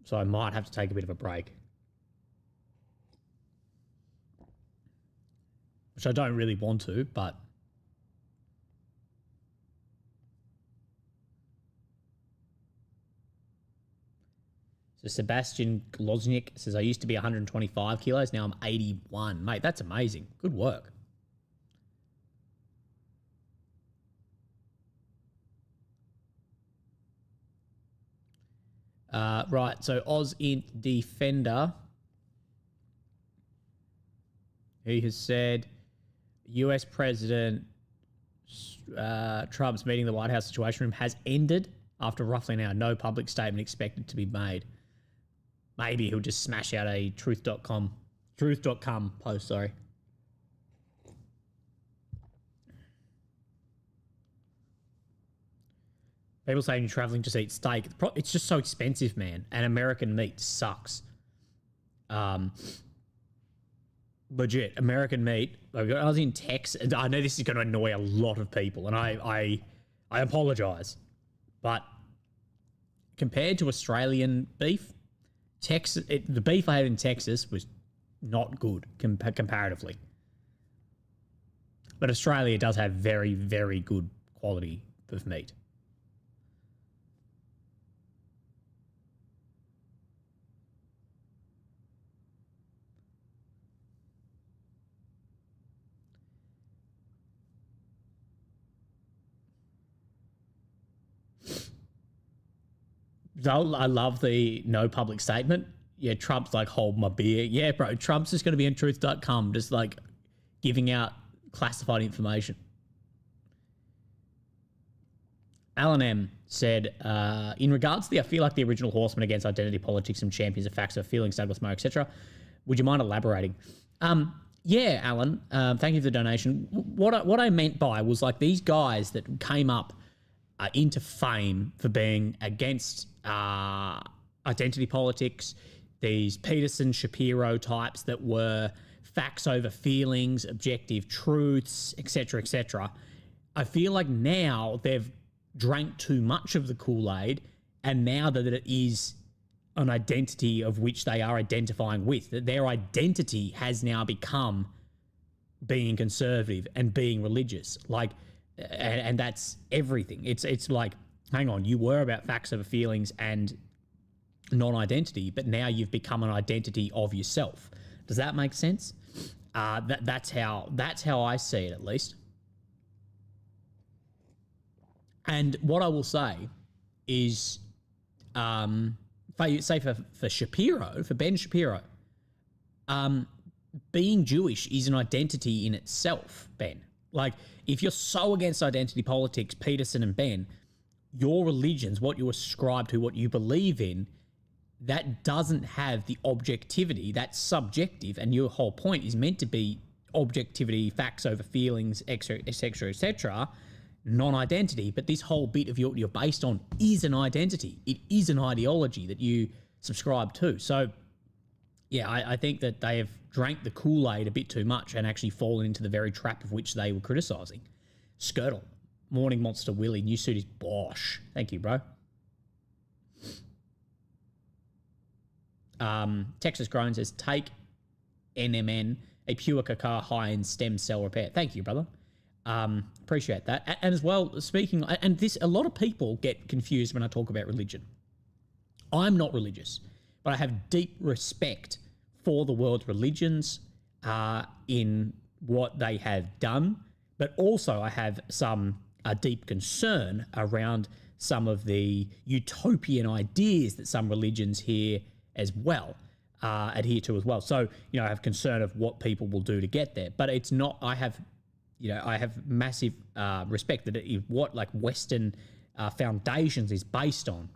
So I might have to take a bit of a break. Which I don't really want to, but... So Sebastian Gloznik says, I used to be 125 kilos, now I'm 81. Mate, that's amazing. Good work. Right, so OzInt Defender, he has said US President Trump's meeting the White House Situation Room has ended after roughly an hour. No public statement expected to be made. Maybe he'll just smash out a truth.com post, sorry. People saying you're traveling just eat steak. It's just so expensive, man. And American meat sucks. Legit, American meat. I was in Texas. I know this is going to annoy a lot of people, and I apologize. But compared to Australian beef, the beef I had in Texas was not good comparatively. But Australia does have very, very good quality of meat. I love the no public statement. Yeah, Trump's like, hold my beer. Yeah, bro, Trump's just going to be on truth.com, just like giving out classified information. Alan M said, in regards to I feel like the original horsemen against identity politics and champions of facts of feelings, Douglas Murray, etc. Would you mind elaborating? Yeah, Alan, thank you for the donation. What I meant by was like these guys that came up into fame for being against identity politics, these Peterson Shapiro types that were facts over feelings, objective truths, etc., etc. I feel like now they've drank too much of the Kool-Aid And now that it is an identity of which they are identifying with, that their identity has now become being conservative and being religious. Like, and that's everything. It's like, hang on, you were about facts over feelings and non-identity, but now you've become an identity of yourself. Does that make sense? That's how I see it, at least. And what I will say is, for Shapiro, for Ben Shapiro, being Jewish is an identity in itself, Ben. Like, if you're so against identity politics, Peterson and Ben, your religions, what you ascribe to, what you believe in, that doesn't have the objectivity, that's subjective, and your whole point is meant to be objectivity, facts over feelings, etc., etc., etc., non-identity. But this whole bit of you're based on is an identity. It is an ideology that you subscribe to. So, yeah, I think that they have drank the Kool-Aid a bit too much and actually fallen into the very trap of which they were criticising. Skirtle, Morning Monster Willie, new suit is Bosch. Thank you, bro. Texas Grown says, take NMN, a pure cacao high-end stem cell repair. Thank you, brother. Appreciate that. And as well, speaking, and this, a lot of people get confused when I talk about religion. I'm not religious, but I have deep respect for the world's religions in what they have done, but also I have some deep concern around some of the utopian ideas that some religions here as well adhere to as well. So, I have concern of what people will do to get there, but it's not, I have massive respect that what like Western foundations is based on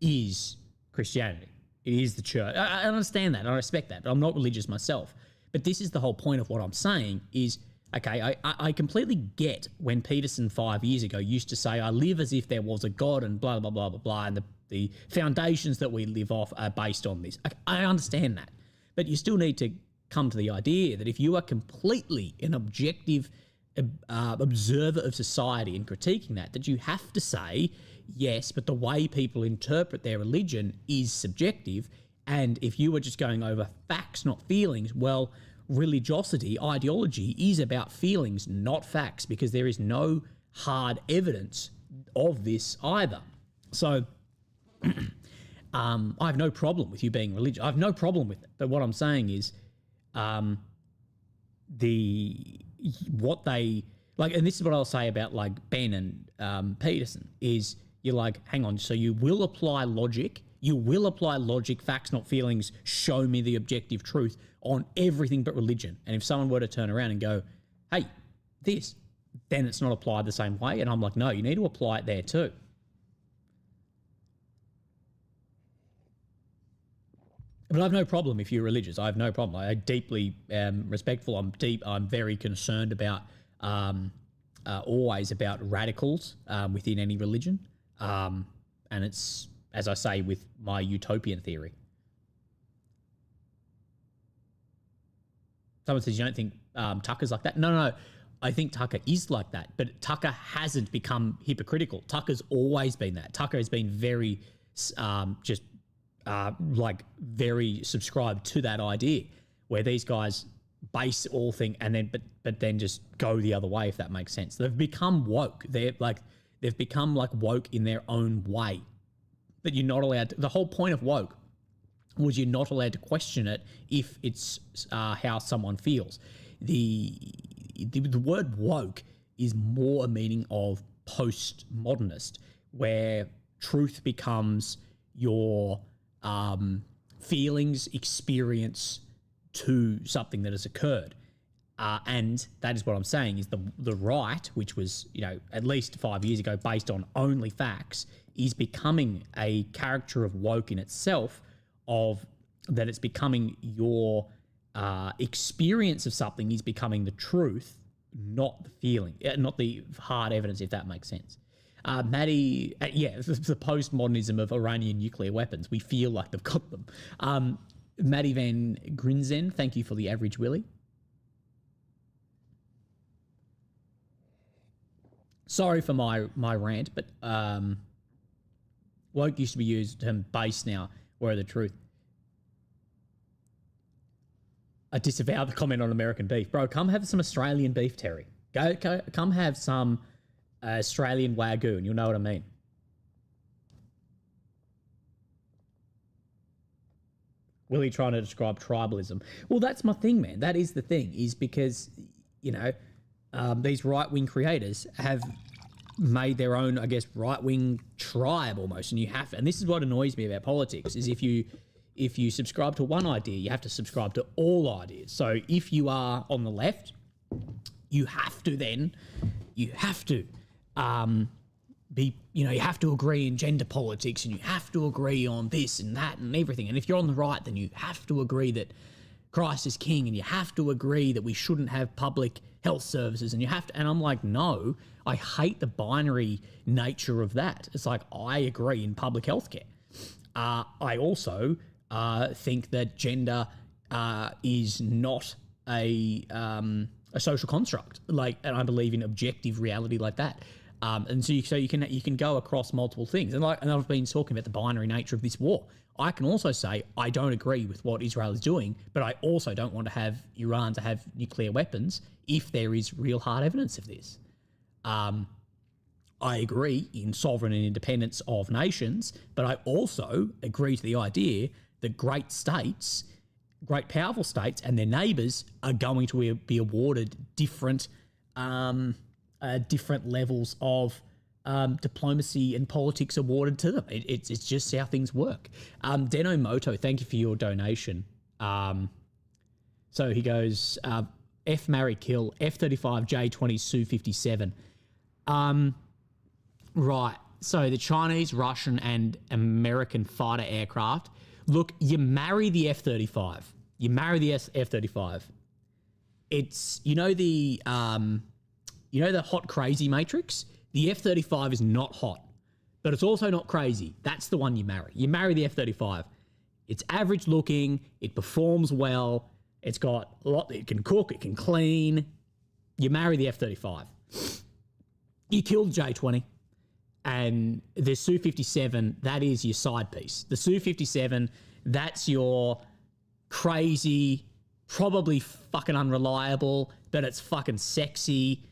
is Christianity. It is the church. I understand that. And I respect that, but I'm not religious myself. But this is the whole point of what I'm saying is, okay, I completely get when Peterson 5 years ago used to say, I live as if there was a God and blah, blah, blah, blah, blah, and the foundations that we live off are based on this. I understand that. But you still need to come to the idea that if you are completely an objective observer of society and critiquing that you have to say, yes, but the way people interpret their religion is subjective. And if you were just going over facts, not feelings, well, religiosity, ideology is about feelings, not facts, because there is no hard evidence of this either. So I have no problem with you being religious. I have no problem with it. But what I'm saying is what they like, and this is what I'll say about like Ben and Peterson is you're like, hang on, so you will apply logic, facts, not feelings, show me the objective truth on everything but religion. And if someone were to turn around and go, hey, this, then it's not applied the same way. And I'm like, no, you need to apply it there too. But I have no problem if you're religious. I have no problem. I'm deeply respectful. I'm very concerned about always about radicals within any religion. And it's, as I say, with my utopian theory. Someone says, you don't think Tucker's like that? No. I think Tucker is like that. But Tucker hasn't become hypocritical. Tucker's always been that. Tucker has been very very subscribed to that idea where these guys base all thing and then but then just go the other way, if that makes sense. They've become woke. They've become like woke in their own way. But you're not allowed to, the whole point of woke was you're not allowed to question it if it's how someone feels. The word woke is more a meaning of postmodernist, where truth becomes your feelings, experience to something that has occurred. And that is what I'm saying is the right, which was, at least 5 years ago based on only facts, is becoming a caricature of woke in itself, of that it's becoming your experience of something is becoming the truth, not the feeling, not the hard evidence, if that makes sense. Maddie, the postmodernism of Iranian nuclear weapons. We feel like they've got them. Maddie Van Grinzen, thank you for the average Willie. Sorry for my rant, but woke used to be used the term base now. Where the truth? I disavow the comment on American beef, bro. Come have some Australian beef, Terry. Come have some Australian Wagyu, and you'll know what I mean. Willie trying to describe tribalism. Well, that's my thing, man. That is the thing, is because, you know, these right-wing creators have made their own, I guess, right-wing tribe almost, and you have to, and this is what annoys me about politics, is if you subscribe to one idea, you have to subscribe to all ideas. So if you are on the left, you have to be, you know, you have to agree in gender politics, and you have to agree on this and that and everything. And if you're on the right, then you have to agree that Christ is king, and you have to agree that we shouldn't have public health services, and you have to, and I'm like, no, I hate the binary nature of that. It's like, I agree in public healthcare. I also think that gender is not a social construct, like, and I believe in objective reality like that. And so you can go across multiple things, and I've been talking about the binary nature of this war. I can also say I don't agree with what Israel is doing, but I also don't want to have Iran to have nuclear weapons if there is real hard evidence of this. I agree in sovereign and independence of nations, but I also agree to the idea that great states, great powerful states, and their neighbours are going to be awarded different levels of diplomacy and politics awarded to them. It's just how things work. Deno Moto, thank you for your donation. So he goes, F marry kill, F-35 J-20 Su-57. Right, so the Chinese, Russian, and American fighter aircraft. Look, you marry the F-35. You marry the F-35. It's, you know the hot crazy matrix? The F-35 is not hot, but it's also not crazy. That's the one you marry. You marry the F-35. It's average looking. It performs well. It's got a lot. It can cook. It can clean. You marry the F-35. You kill the J-20. And the Su-57, that is your side piece. The Su-57, that's your crazy, probably fucking unreliable, but it's fucking sexy.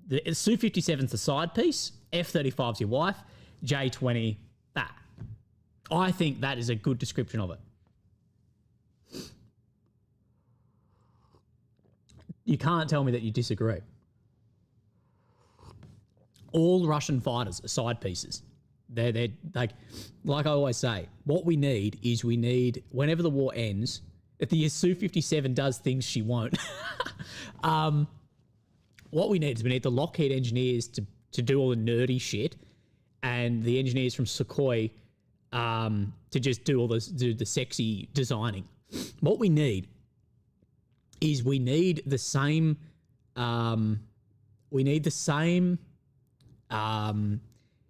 The Su-57's the side piece. F-35's your wife. J-20, that. I think that is a good description of it. You can't tell me that you disagree. All Russian fighters are side pieces. They're like I always say, what we need is whenever the war ends, if the Su-57 does things she won't. What we need is the Lockheed engineers to do all the nerdy shit, and the engineers from Sukhoi to just do the sexy designing. What we need is the same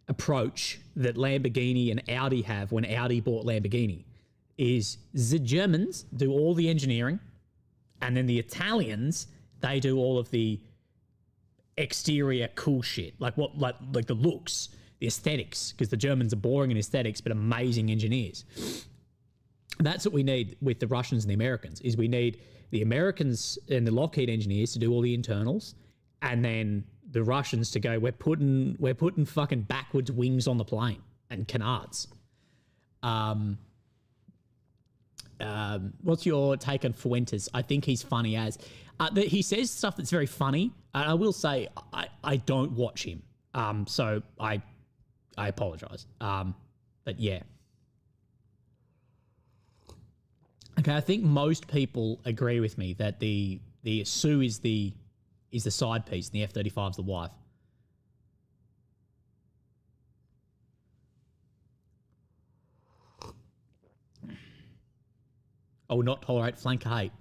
approach that Lamborghini and Audi have when Audi bought Lamborghini. Is the Germans do all the engineering, and then the Italians, they do all of the exterior cool shit, like the looks, the aesthetics, because the Germans are boring in aesthetics but amazing engineers. That's what we need with the Russians and the Americans, is we need the Americans and the Lockheed engineers to do all the internals, and then the Russians to go, we're putting fucking backwards wings on the plane and canards. What's your take on Fuentes? I think he's funny as. He says stuff that's very funny. I will say I don't watch him. So I apologize. But yeah. Okay, I think most people agree with me that the Su is the side piece and the F-35 is the wife. I will not tolerate flanker hate.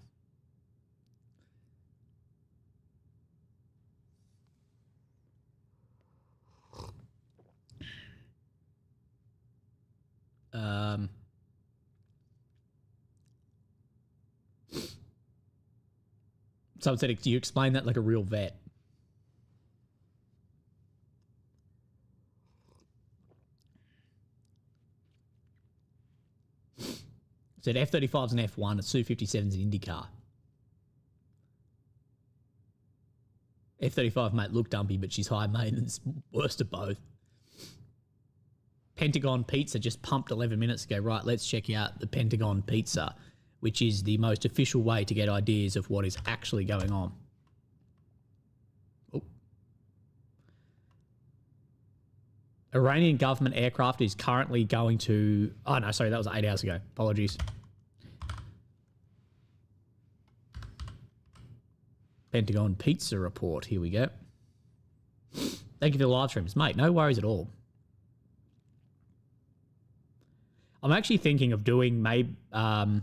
Someone said, do you explain that like a real vet? Said F-35's an F1, a Su-57's an IndyCar. F-35 might look dumpy, but she's high maintenance. Worst of both. Pentagon Pizza just pumped 11 minutes ago. Right, let's check out the Pentagon Pizza, which is the most official way to get ideas of what is actually going on. Oh. Iranian government aircraft is currently going to... Oh, no, sorry, that was 8 hours ago. Apologies. Pentagon Pizza report. Here we go. Thank you for the live streams. Mate, no worries at all. I'm actually thinking of doing maybe I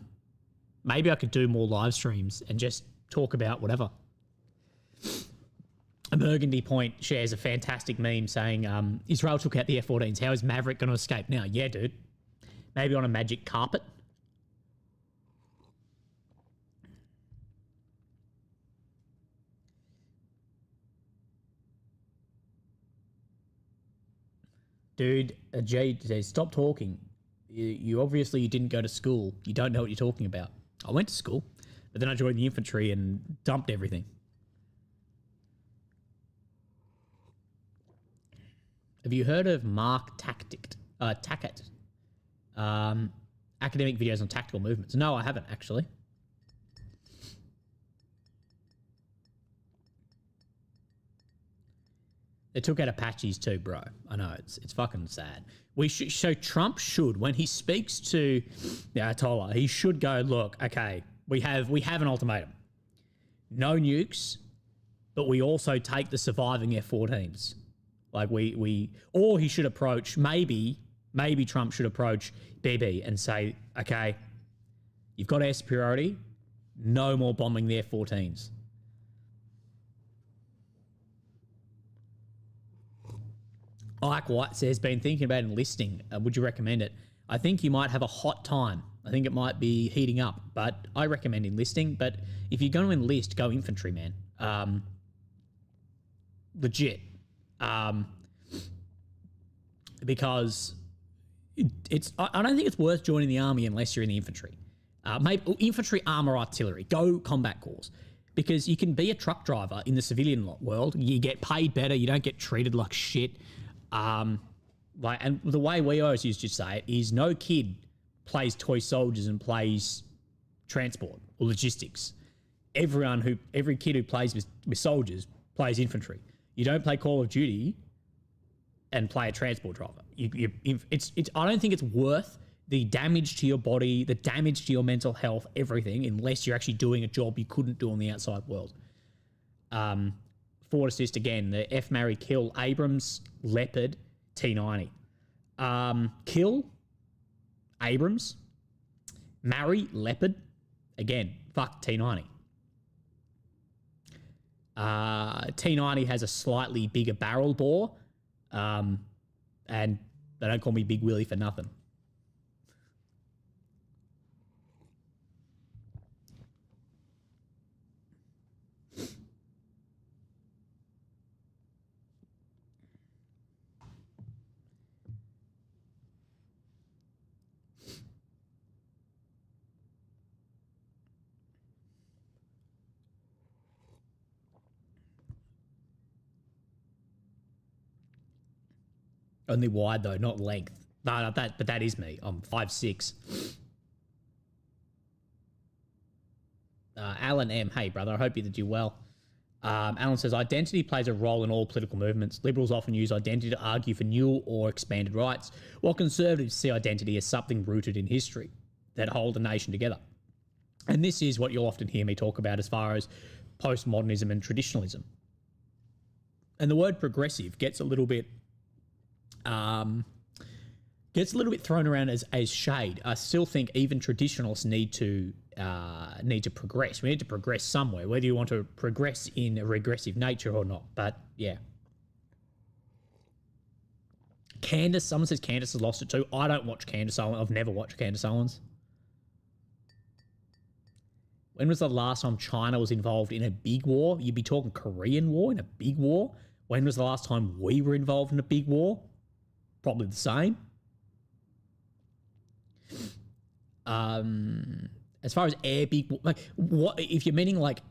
could do more live streams and just talk about whatever. A Burgundy Point shares a fantastic meme saying, Israel took out the F-14s. How is Maverick going to escape now? Yeah, dude. Maybe on a magic carpet. Dude, Jay says, stop talking. You obviously didn't go to school. You don't know what you're talking about. I went to school, but then I joined the infantry and dumped everything. Have you heard of Mark Tackett? Academic videos on tactical movements. No, I haven't, actually. They took out Apaches too, bro. I know, it's fucking sad. So Trump should, when he speaks to the Ayatollah, he should go, look, okay, we have an ultimatum. No nukes, but we also take the surviving F-14s. Like or he should approach, maybe Trump should approach BB and say, okay, you've got air superiority, no more bombing the F-14s. Ike White says, been thinking about enlisting. Would you recommend it? I think you might have a hot time. I think it might be heating up, but I recommend enlisting. But if you're going to enlist, go infantry, man. Legit. Because I don't think it's worth joining the army unless you're in the infantry. Maybe infantry, armor, artillery. Go combat corps. Because you can be a truck driver in the civilian world. You get paid better. You don't get treated like shit. And the way we always used to say it is no kid plays toy soldiers and plays transport or logistics. Every kid who plays with soldiers plays infantry. You don't play Call of Duty and play a transport driver. I don't think it's worth the damage to your body, the damage to your mental health, everything, unless you're actually doing a job you couldn't do in the outside world. Forward assist again, the F, marry, kill, Abrams, Leopard, T90. Kill, Abrams, marry, Leopard, again, fuck T90. T90 has a slightly bigger barrel bore, and they don't call me Big Willie for nothing. Only wide though, not length. No, but that is me. I'm 5'6". Alan M. Hey, brother. I hope you do well. Alan says, identity plays a role in all political movements. Liberals often use identity to argue for new or expanded rights, while conservatives see identity as something rooted in history that hold a nation together. And this is what you'll often hear me talk about as far as postmodernism and traditionalism. And the word progressive gets a little bit thrown around as shade. I still think even traditionalists need to progress. We need to progress somewhere, whether you want to progress in a regressive nature or not. But yeah. Candace, someone says Candace has lost it too. I don't watch Candace Owens. I've never watched Candace Owens. When was the last time China was involved in a big war? You'd be talking Korean War in a big war. When was the last time we were involved in a big war? Probably the same. As far as air big, like what if you're meaning like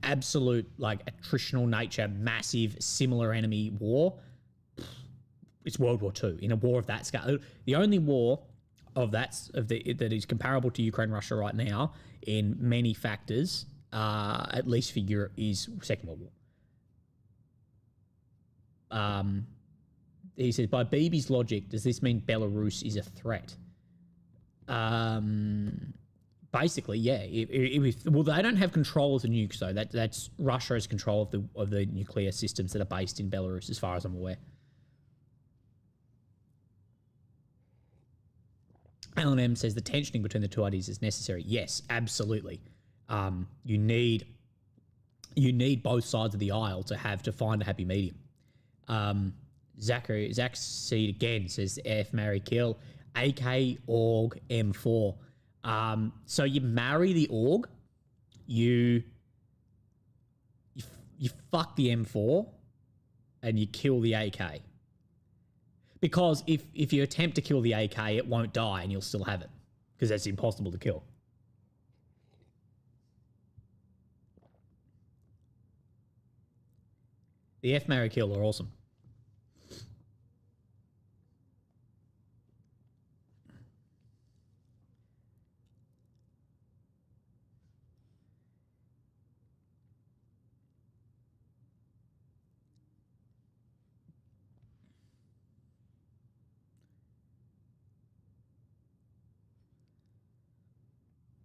absolute like attritional nature, massive similar enemy war? It's World War II. In a war of that scale, the only war of that is comparable to Ukraine Russia right now in many factors, at least for Europe, is Second World War. He says, by BB's logic, does this mean Belarus is a threat? Basically, yeah. Well, they don't have control of the nukes, though. That's Russia has control of the nuclear systems that are based in Belarus, as far as I'm aware. Alan M says the tensioning between the two ideas is necessary. Yes, absolutely. You need both sides of the aisle to find a happy medium. Zach Seed again says F marry kill AK AUG M4. So you marry the AUG, you fuck the M4, and you kill the AK. Because if you attempt to kill the AK, it won't die and you'll still have it. Because that's impossible to kill. The F marry kill are awesome.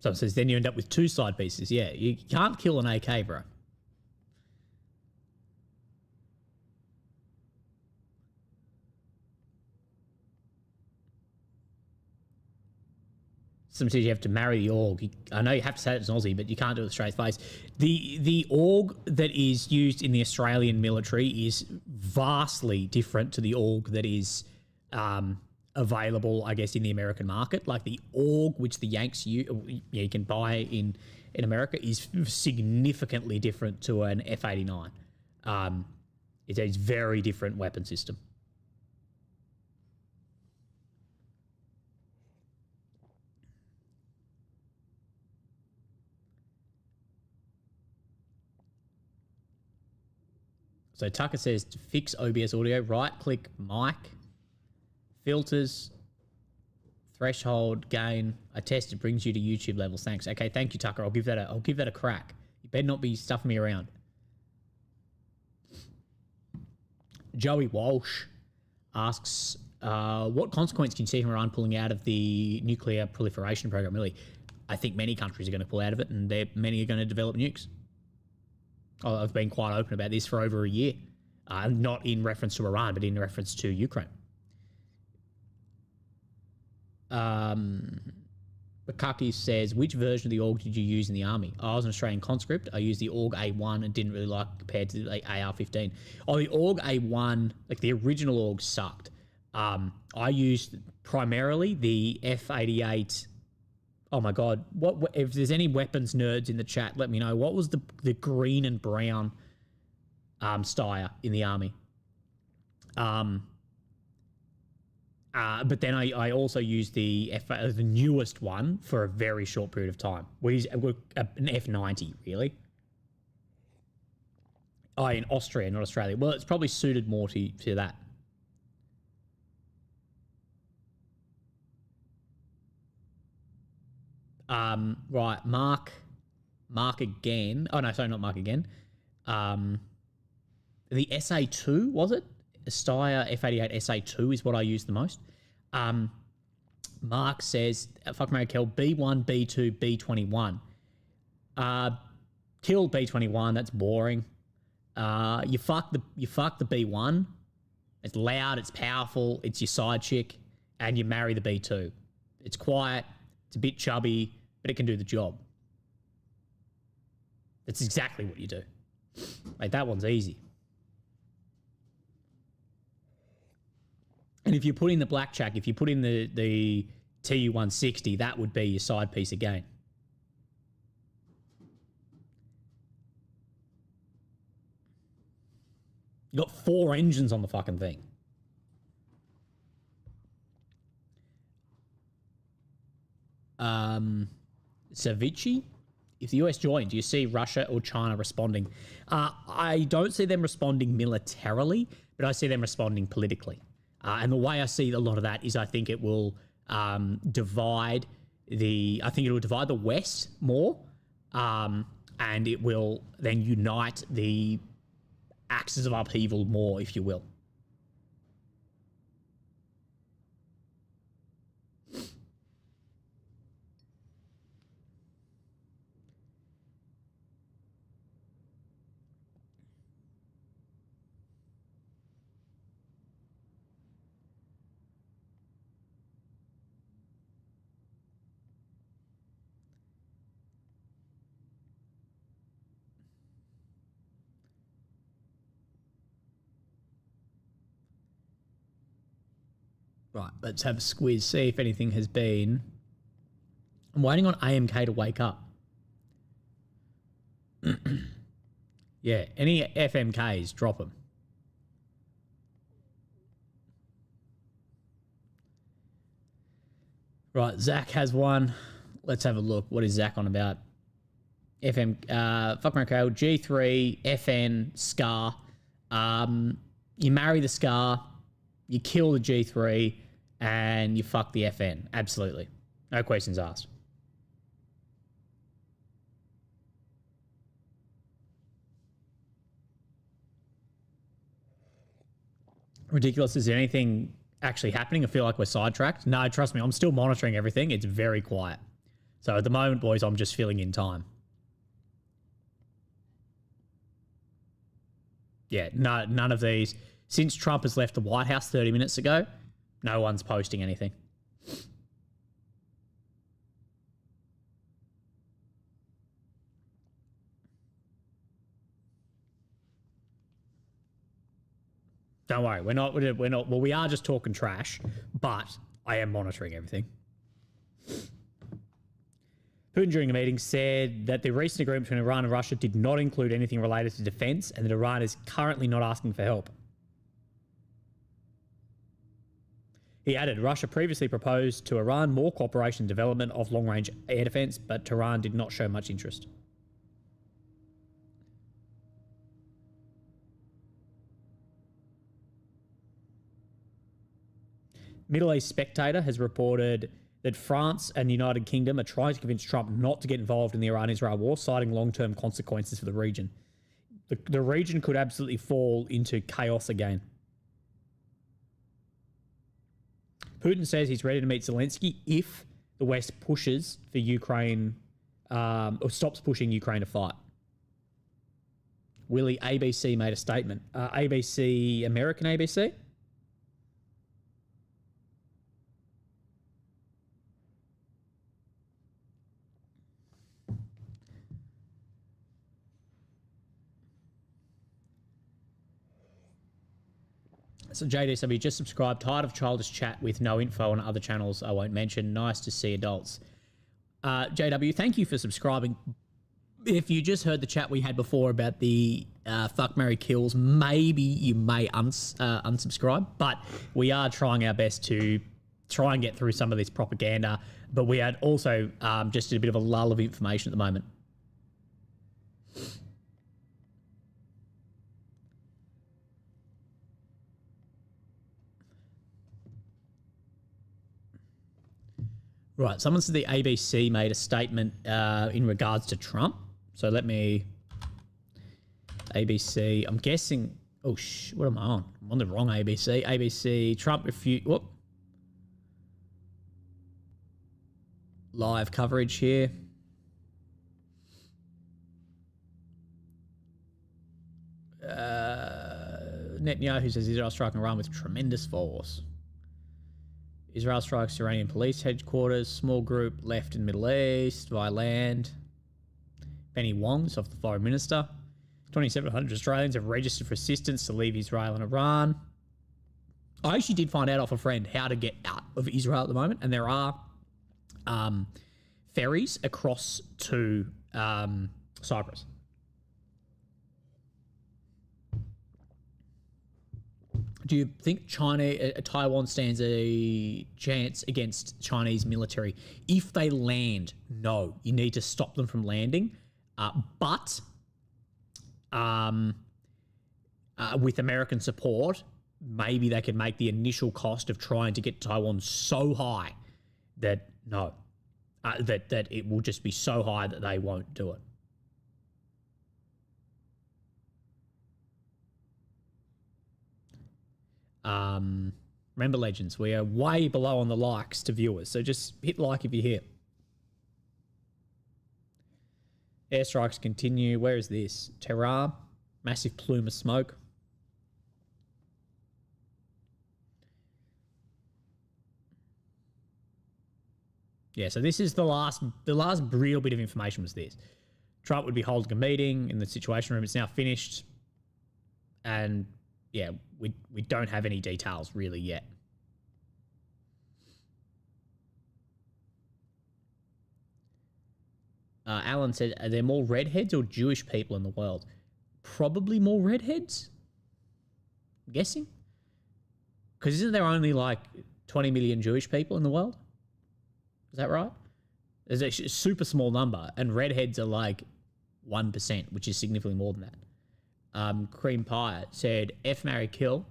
Someone says, then you end up with two side pieces. Yeah, you can't kill an AK, bro. Someone says you have to marry the AUG. I know you have to say it as an Aussie, but you can't do it with a straight face. The AUG that is used in the Australian military is vastly different to the AUG that is available, I guess, in the American market. Like the AUG, which the Yanks you can buy in America, is significantly different to an F-89. It's a very different weapon system. So Tucker says to fix OBS audio, right-click mic, filters, threshold, gain. I test it brings you to YouTube levels. Thanks. Okay, thank you, Tucker. I'll give that a crack. You better not be stuffing me around. Joey Walsh asks, what consequence can you see from Iran pulling out of the nuclear proliferation program? Really, I think many countries are going to pull out of it, and many are going to develop nukes. I've been quite open about this for over a year, not in reference to Iran, but in reference to Ukraine. Bakaki says, which version of the AUG did you use in the army? I was an Australian conscript. I used the AUG A1 and didn't really like it compared to the AR-15. Oh, the AUG A1, like the original AUG sucked. I used primarily the F-88. Oh my God. What if there's any weapons nerds in the chat, let me know. What was the green and brown Steyr in the army? But then I also used the newest one for a very short period of time. An F-90, really. Oh, in Austria, not Australia. Well, it's probably suited more to that. Right, Mark again. Oh no, sorry, not Mark again. The SA2, was it? Steyr F-88 SA2 is what I use the most. Mark says, fuck Mary Kell, B1, B2, B21. Kill B21, that's boring. You fuck the B1. It's loud, it's powerful, it's your side chick, and you marry the B2. It's quiet, it's a bit chubby, but it can do the job. That's exactly what you do. Like, that one's easy. And if you put in the blackjack, if you put in the TU-160, that would be your side piece again. You got 4 engines on the fucking thing. Savicii. If the US join, do you see Russia or China responding? I don't see them responding militarily, but I see them responding politically. And the way I see a lot of that is I think it will divide the West more, and it will then unite the axis of upheaval more, if you will. Right, let's have a squiz, see if anything has been. I'm waiting on AMK to wake up. Yeah, any FMKs, drop them. Right, Zach has one. Let's have a look. What is Zach on about? FM, fuck America, G3, FN, Scar. You marry the Scar, you kill the G3, and you fuck the FN. Absolutely. No questions asked. Ridiculous. Is there anything actually happening? I feel like we're sidetracked. No, trust me, I'm still monitoring everything. It's very quiet. So at the moment, boys, I'm just filling in time. Yeah, no, none of these. Since Trump has left the White House 30 minutes ago, no one's posting anything. Don't worry, we're not, well, we are just talking trash, but I am monitoring everything. Putin during a meeting said that the recent agreement between Iran and Russia did not include anything related to defense and that Iran is currently not asking for help. He added, Russia previously proposed to Iran more cooperation and development of long-range air defense, but Tehran did not show much interest. Middle East Spectator has reported that France and the United Kingdom are trying to convince Trump not to get involved in the Iran-Israel war, citing long-term consequences for the region. The region could absolutely fall into chaos again. Putin says he's ready to meet Zelensky if the West pushes for Ukraine, or stops pushing Ukraine to fight. Willie, ABC made a statement. ABC, American ABC? So JDSW, just subscribed. Tired of childish chat with no info on other channels I won't mention. Nice to see adults. JW, thank you for subscribing. If you just heard the chat we had before about the fuck, marry, kills, maybe you may unsubscribe. But we are trying our best to try and get through some of this propaganda. But we had also just a bit of a lull of information at the moment. Right, someone said the ABC made a statement in regards to Trump. So let me... ABC, I'm guessing... Oh, what am I on? I'm on the wrong ABC. ABC, Trump refute... Whoop. Live coverage here. Netanyahu says Israel striking Iran with tremendous force. Israel strikes Iranian police headquarters, small group left in Middle East via land. Penny Wong, off the foreign minister. 2,700 Australians have registered for assistance to leave Israel and Iran. I actually did find out off a friend how to get out of Israel at the moment, and there are ferries across to Cyprus. Do you think Taiwan stands a chance against Chinese military? If they land, no. You need to stop them from landing. But with American support, maybe they could make the initial cost of trying to get Taiwan so high that no, that it will just be so high that they won't do it. Remember, legends, we are way below on the likes to viewers, so just hit like if you're here. Airstrikes continue. Where is this? Tehran, massive plume of smoke. Yeah, so this is the last real bit of information was this. Trump would be holding a meeting in the Situation Room. It's now finished. And yeah, we don't have any details really yet. Alan said, are there more redheads or Jewish people in the world? Probably more redheads, I'm guessing. Because isn't there only like 20 million Jewish people in the world? Is that right? There's a super small number, and redheads are like 1%, which is significantly more than that. Cream Pie said, F, marry, kill.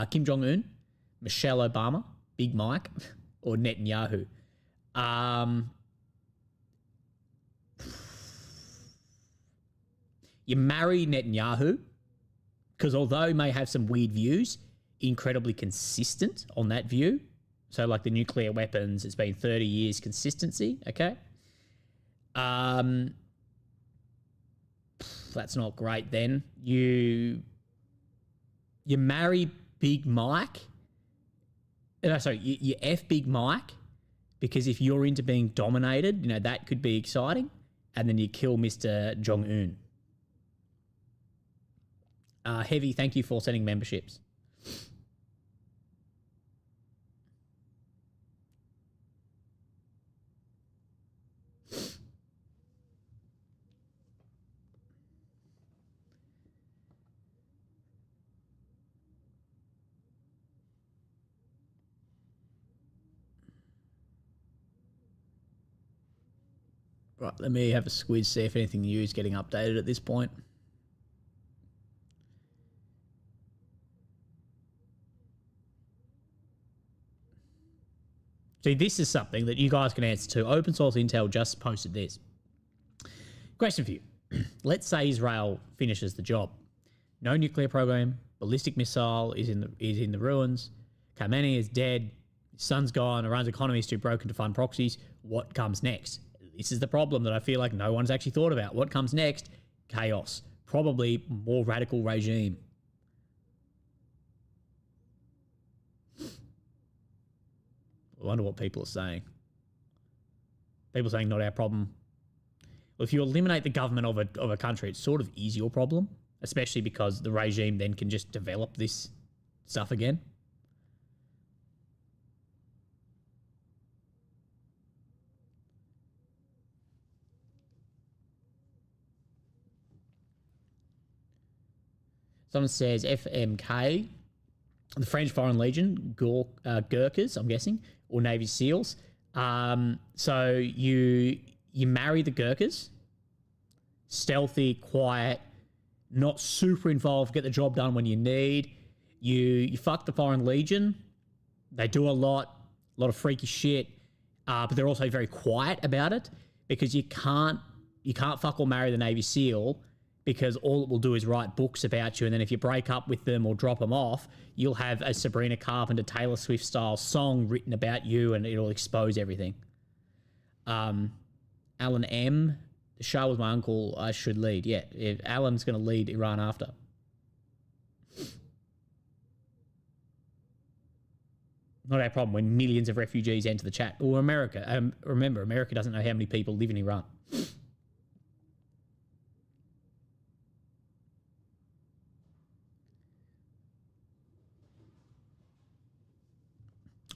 Kim Jong-un, Michelle Obama, Big Mike, or Netanyahu. You marry Netanyahu, because although he may have some weird views, incredibly consistent on that view. So like the nuclear weapons, it's been 30 years consistency, okay? That's not great then. You marry Big Mike. No, sorry, you F Big Mike, because if you're into being dominated, you know, that could be exciting. And then you kill Mr. Jong-un. Heavy, thank you for sending memberships. Right, let me have a squeeze, see if anything new is getting updated at this point. See, this is something that you guys can answer to. Open Source Intel just posted this. Question for you. Let's say Israel finishes the job. No nuclear program, ballistic missile is in the ruins, Khamenei is dead, his son's gone, Iran's economy is too broken to fund proxies. What comes next? This is the problem that I feel like no one's actually thought about. What comes next? Chaos. Probably more radical regime. I wonder what people are saying. People saying not our problem. Well, if you eliminate the government of a country, it sort of is your problem, especially because the regime then can just develop this stuff again. Someone says FMK, the French Foreign Legion, Gurkhas, I'm guessing, or Navy SEALs. So you marry the Gurkhas, stealthy, quiet, not super involved, get the job done when you need. You fuck the Foreign Legion. They do a lot of freaky shit, but they're also very quiet about it because you can't fuck or marry the Navy SEAL because all it will do is write books about you, and then if you break up with them or drop them off, you'll have a Sabrina Carpenter, Taylor Swift style song written about you, and it'll expose everything. Alan M, the show with my uncle, I should lead. Yeah, Alan's going to lead Iran after. Not our problem when millions of refugees enter the chat. Or America. Remember, America doesn't know how many people live in Iran.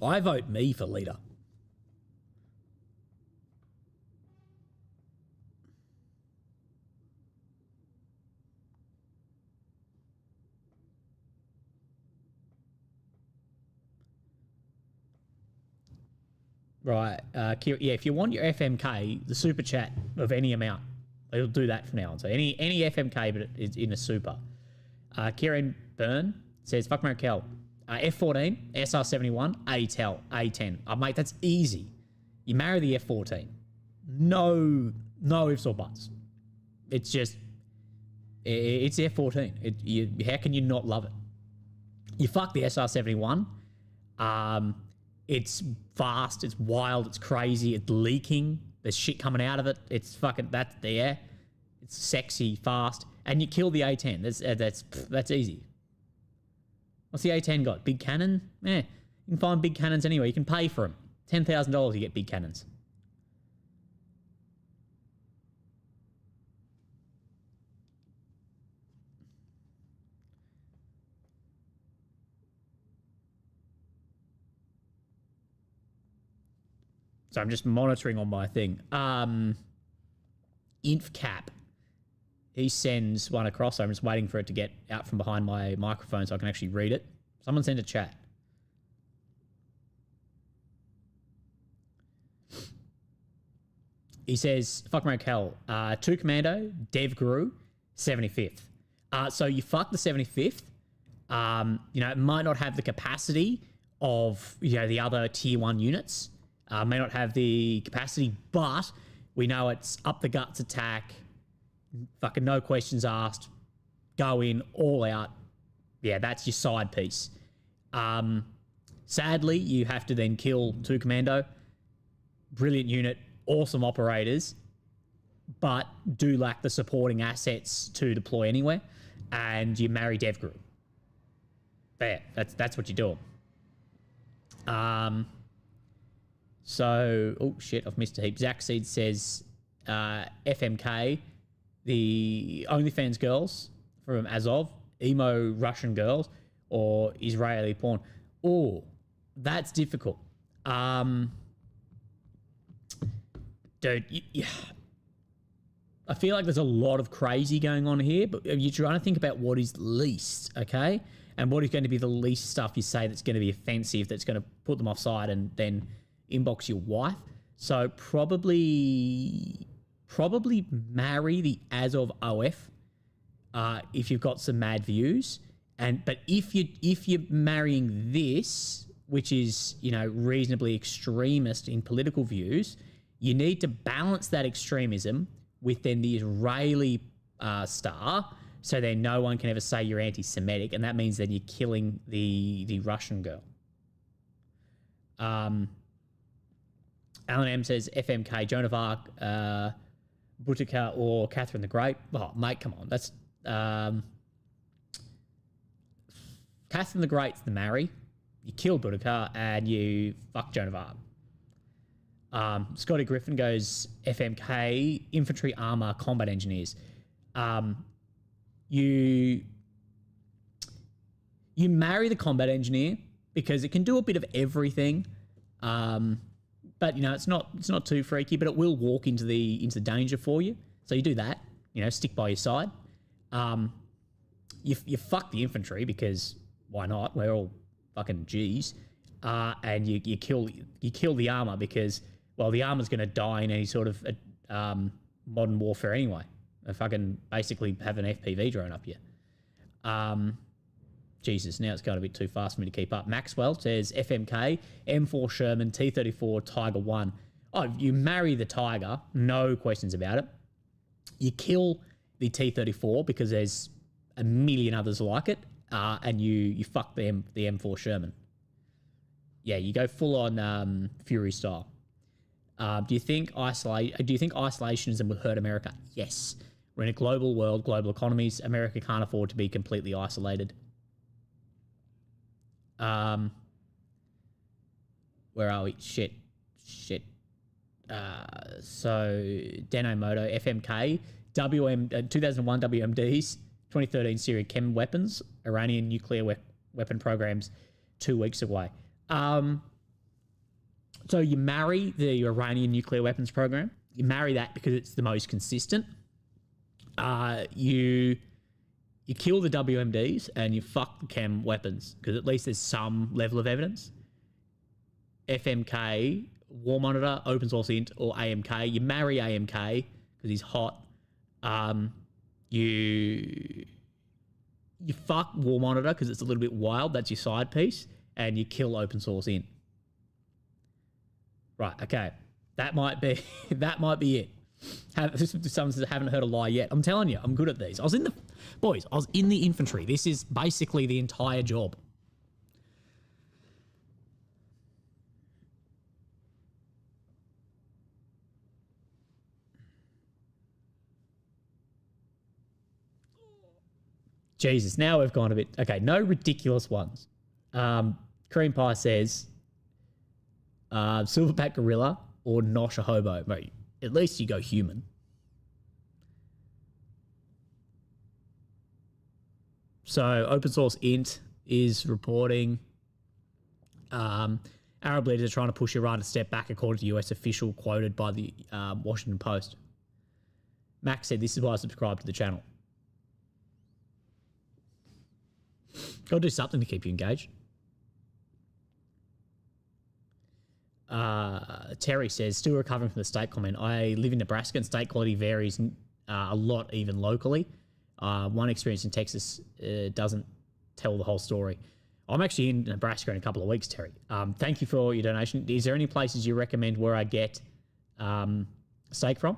I vote me for leader. Right. Yeah, if you want your FMK, the super chat of any amount, it'll do that from now on. So any FMK, but it's in a super. Kieran Byrne says, fuck Markel. F14, SR71, A10. Mate, that's easy. You marry the F14. No ifs or buts. It's just, it's F14. How can you not love it? You fuck the SR71. It's fast, it's wild, it's crazy, it's leaking. There's shit coming out of it. It's fucking, that's there. It's sexy, fast. And you kill the A10. That's easy. What's the A10 got? Big cannon? You can find big cannons anywhere. You can pay for them. $10,000 you get big cannons. So I'm just monitoring on my thing. InfCap. He sends one across. So I'm just waiting for it to get out from behind my microphone so I can actually read it. Someone send a chat. He says, fuck Markel. 2 Commando, Dev Guru, 75th. So you fuck the 75th. It might not have the capacity of, the other tier 1 units. May not have the capacity, but we know it's up the guts attack. Fucking no questions asked. Go in, all out. Yeah, that's your side piece. Sadly, you have to then kill 2 Commando. Brilliant unit, awesome operators, but do lack the supporting assets to deploy anywhere. And you marry Dev Group. There, that's what you do. So, oh shit, I've missed a heap. Zach Seed says FMK, the OnlyFans girls from Azov, emo Russian girls, or Israeli porn. Oh, that's difficult. Dude, I feel like there's a lot of crazy going on here, but you're trying to think about what is least, okay? And what is going to be the least stuff you say that's going to be offensive, that's going to put them offside and then inbox your wife. So probably marry the Azov OF if you've got some mad views. But if you're marrying this, which is reasonably extremist in political views, you need to balance that extremism with then the Israeli star, so then no one can ever say you're anti-Semitic, and that means then you're killing the Russian girl. Alan M says FMK, Joan of Arc, Boudica, or Catherine the Great. Oh, mate, come on. That's Catherine the Great's the marry. You kill Boudica and you fuck Joan of Arc. Scotty Griffin goes FMK, infantry, armor, combat engineers. You marry the combat engineer because it can do a bit of everything. But it's not too freaky, but it will walk into the danger for you. So you do that, stick by your side. You fuck the infantry because why not? We're all fucking G's. And you kill the armor because, well, the armor's going to die in any sort of modern warfare anyway. If I can basically have an FPV drone up here. Jesus, now it's going a bit too fast for me to keep up. Maxwell says FMK, M4 Sherman, T-34, Tiger 1. Oh, you marry the Tiger, no questions about it. You kill the T-34 because there's a million others like it, and you fuck the M4 Sherman. Yeah, you go full on Fury style. Do you think isolationism will hurt America? Yes. We're in a global world, global economies. America can't afford to be completely isolated. Where are we? Shit. So Deno Moto, FMK, 2001 WMDs, 2013 Syria chem weapons, Iranian nuclear weapon programs 2 weeks away. So you marry the Iranian nuclear weapons program. You marry that because it's the most consistent. You kill the WMDs and you fuck the chem weapons because at least there's some level of evidence. FMK War Monitor, open source int, or AMK. You marry AMK because he's hot. You fuck War Monitor because it's a little bit wild. That's your side piece, and you kill open source int. Right. Okay. That might be it. Someone says haven't heard a lie yet. I'm telling you, I'm good at these. I was in the infantry. This is basically the entire job. Jesus, now we've gone a bit... Okay, no ridiculous ones. Cream Pie says, Silverback Gorilla or Nosh a Hobo. Mate, at least you go human. So, open source int is reporting Arab leaders are trying to push Iran to step back, according to US official quoted by the Washington Post. Max said, this is why I subscribe to the channel. Got to do something to keep you engaged. Terry says, still recovering from the state comment. I live in Nebraska and state quality varies a lot, even locally. One experience in Texas doesn't tell the whole story. I'm actually in Nebraska in a couple of weeks, Terry. Thank you for your donation. Is there any places you recommend where I get steak from?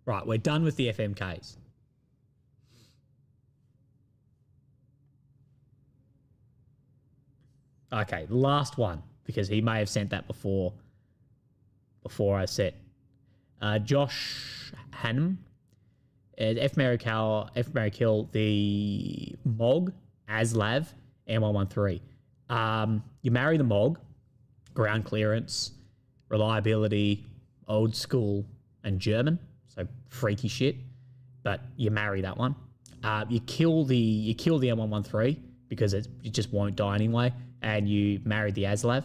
Right, we're done with the FMKs. Okay, the last one, because he may have sent that before I set. Josh Hannum. F. Mary Kill, the MOG, ASLAV, M113. You marry the MOG, ground clearance, reliability, old school, and German, so freaky shit. But you marry that one. You kill the M113 because it just won't die anyway, and you marry the ASLAV.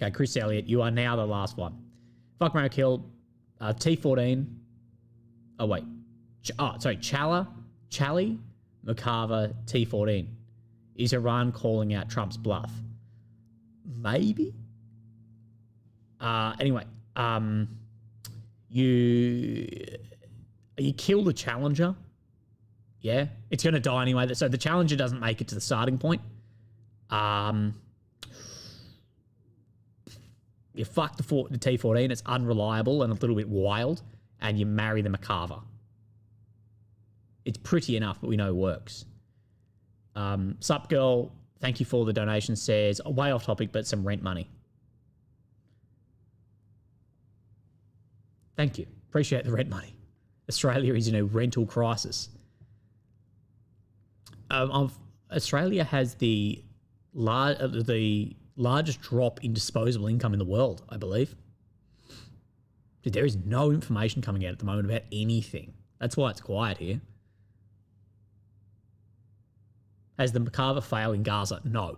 Okay, Chris Elliott, you are now the last one. Fuck, marry, kill. T14. Oh, wait. Chali, Makava, T14. Is Iran calling out Trump's bluff? Maybe? Anyway, you kill the Challenger. Yeah? It's going to die anyway. So the Challenger doesn't make it to the starting point. You fuck the T14, it's unreliable and a little bit wild, and you marry the Makava. It's pretty enough, but we know it works. Sup Girl, thank you for the donation, says, way off topic, but some rent money. Thank you. Appreciate the rent money. Australia is in a rental crisis. Australia has the largest drop in disposable income in the world, I believe. Dude, there is no information coming out at the moment about anything. That's why it's quiet here. Has the Makava failed in Gaza? No.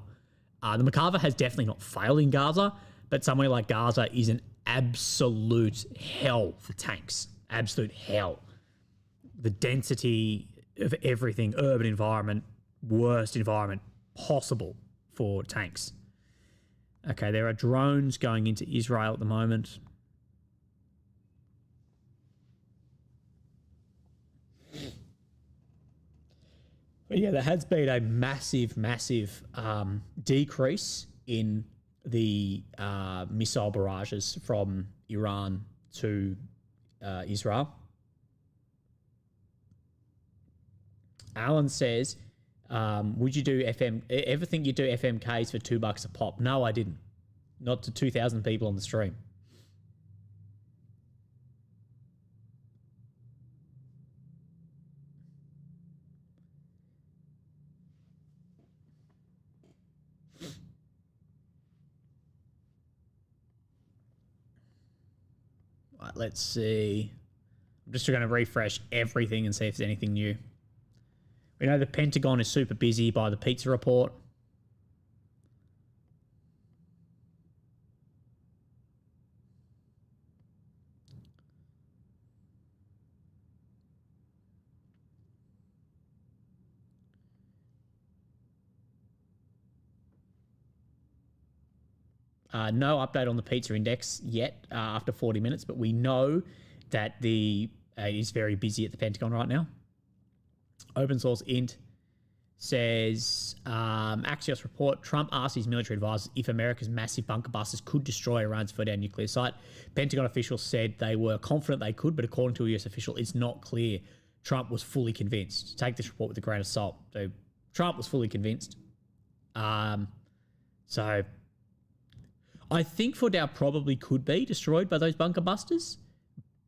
The Makava has definitely not failed in Gaza, but somewhere like Gaza is an absolute hell for tanks. Absolute hell. The density of everything, urban environment, worst environment possible for tanks. Okay, there are drones going into Israel at the moment. But yeah, there has been a massive decrease in the missile barrages from Iran to Israel. Alan says, would you do ever think you'd do FMKs for $2 a pop? No, I didn't. Not to 2,000 people on the stream. Right, let's see. I'm just going to refresh everything and see if there's anything new. We know the Pentagon is super busy by the pizza report. No update on the pizza index yet after 40 minutes, but we know that it is very busy at the Pentagon right now. Open source int says, Axios report, Trump asked his military advisors if America's massive bunker busters could destroy Iran's Fordow nuclear site. Pentagon officials said they were confident they could, but according to a US official, it's not clear Trump was fully convinced. Take this report with a grain of salt. So Trump was fully convinced. So I think Fordow probably could be destroyed by those bunker busters,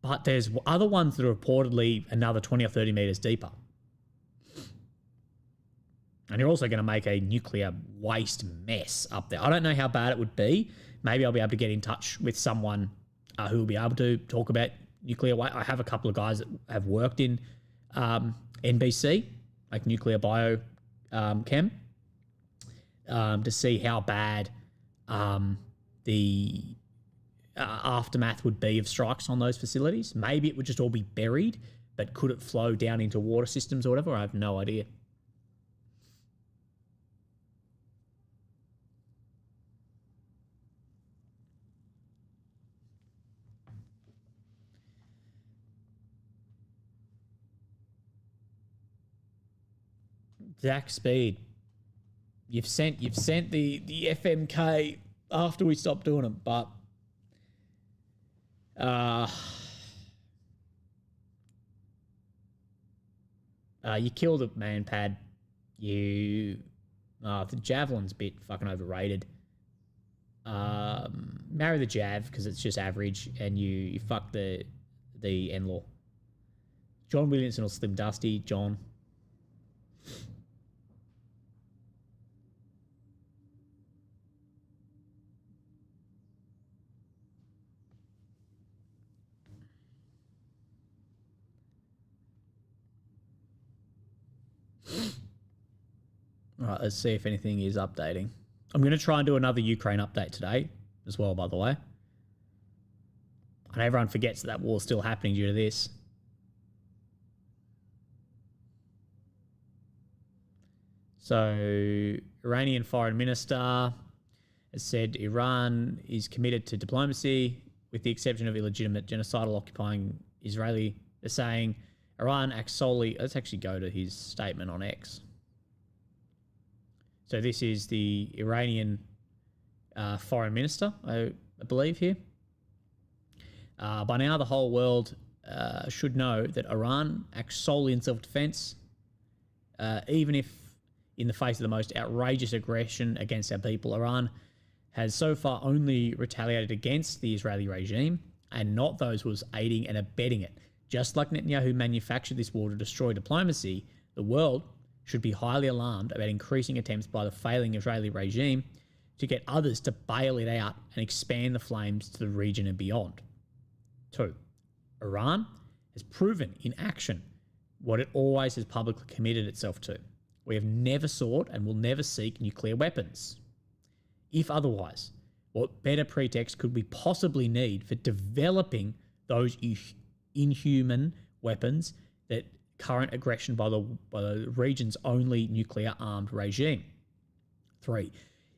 but there's other ones that are reportedly another 20 or 30 meters deeper. And you're also going to make a nuclear waste mess up there. I don't know how bad it would be. Maybe I'll be able to get in touch with someone who will be able to talk about nuclear waste. I have a couple of guys that have worked in NBC, like nuclear bio chem, to see how bad the aftermath would be of strikes on those facilities. Maybe it would just all be buried, but could it flow down into water systems or whatever? I have no idea. Zach Speed, you've sent the FMK after we stopped doing them, but you killed it, man, Pad. The javelin's a bit fucking overrated. Marry the Jav because it's just average, and you fuck the N-Law. John Williamson or Slim Dusty, John. All right, let's see if anything is updating. I'm going to try and do another Ukraine update today as well, by the way. And everyone forgets that war's still happening due to this. So, Iranian foreign minister has said Iran is committed to diplomacy with the exception of illegitimate genocidal occupying Israeli. They're saying Iran acts solely... Let's actually go to his statement on X. So this is the Iranian foreign minister, I believe here. By now, the whole world should know that Iran acts solely in self-defense, even if in the face of the most outrageous aggression against our people. Iran has so far only retaliated against the Israeli regime and not those who was aiding and abetting it. Just like Netanyahu manufactured this war to destroy diplomacy, the world should be highly alarmed about increasing attempts by the failing Israeli regime to get others to bail it out and expand the flames to the region and beyond. 2. Iran has proven in action what it always has publicly committed itself to. We have never sought and will never seek nuclear weapons. If otherwise, what better pretext could we possibly need for developing those inhuman weapons that current aggression by the region's only nuclear-armed regime? 3.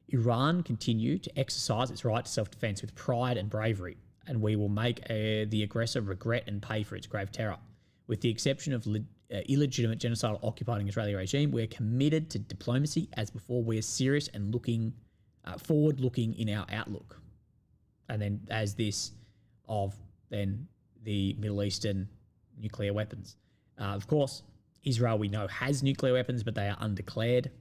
Iran continue to exercise its right to self-defense with pride and bravery, and we will make the aggressor regret and pay for its grave terror. With the exception of illegitimate genocidal occupying Israeli regime, we're committed to diplomacy as before. We are serious and forward-looking in our outlook. And then as this of then the Middle Eastern nuclear weapons. Of course, Israel, we know, has nuclear weapons, but they are undeclared.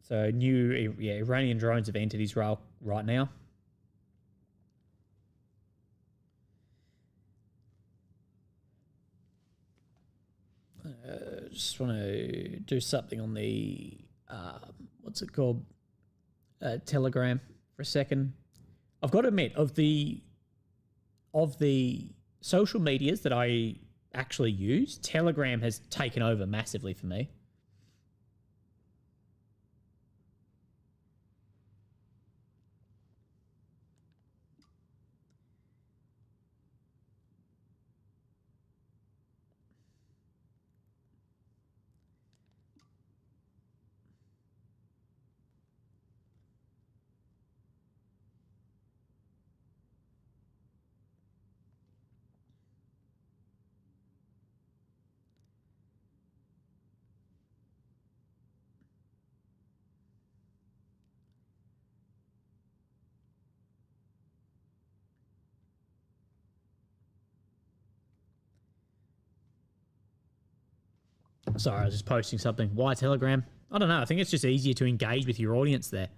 So Iranian drones have entered Israel right now. Just want to do something on the what's it called? Telegram for a second. I've got to admit, of the social medias that I actually use, Telegram has taken over massively for me. Sorry, I was just posting something. Why Telegram? I don't know. I think it's just easier to engage with your audience there.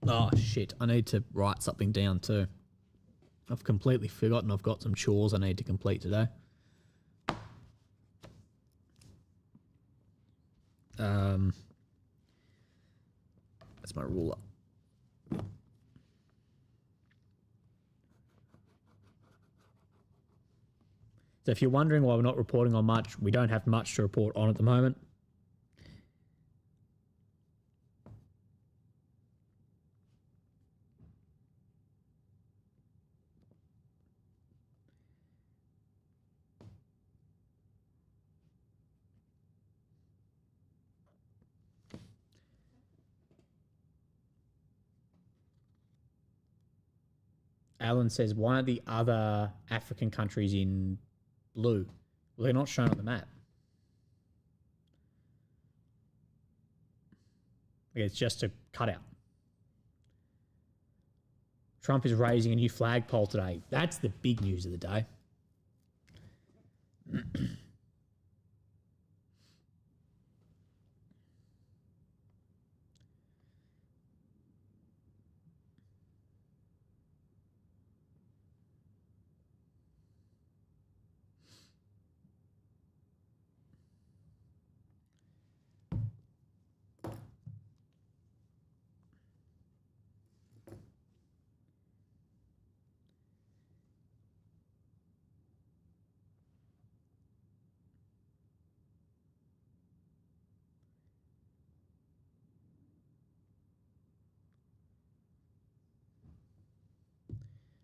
Oh, shit. I need to write something down too. I've completely forgotten I've got some chores I need to complete today. That's my ruler. So if you're wondering why we're not reporting on much, we don't have much to report on at the moment. Alan says, why aren't the other African countries in blue? Well, they're not shown on the map. It's just a cutout. Trump is raising a new flagpole today. That's the big news of the day.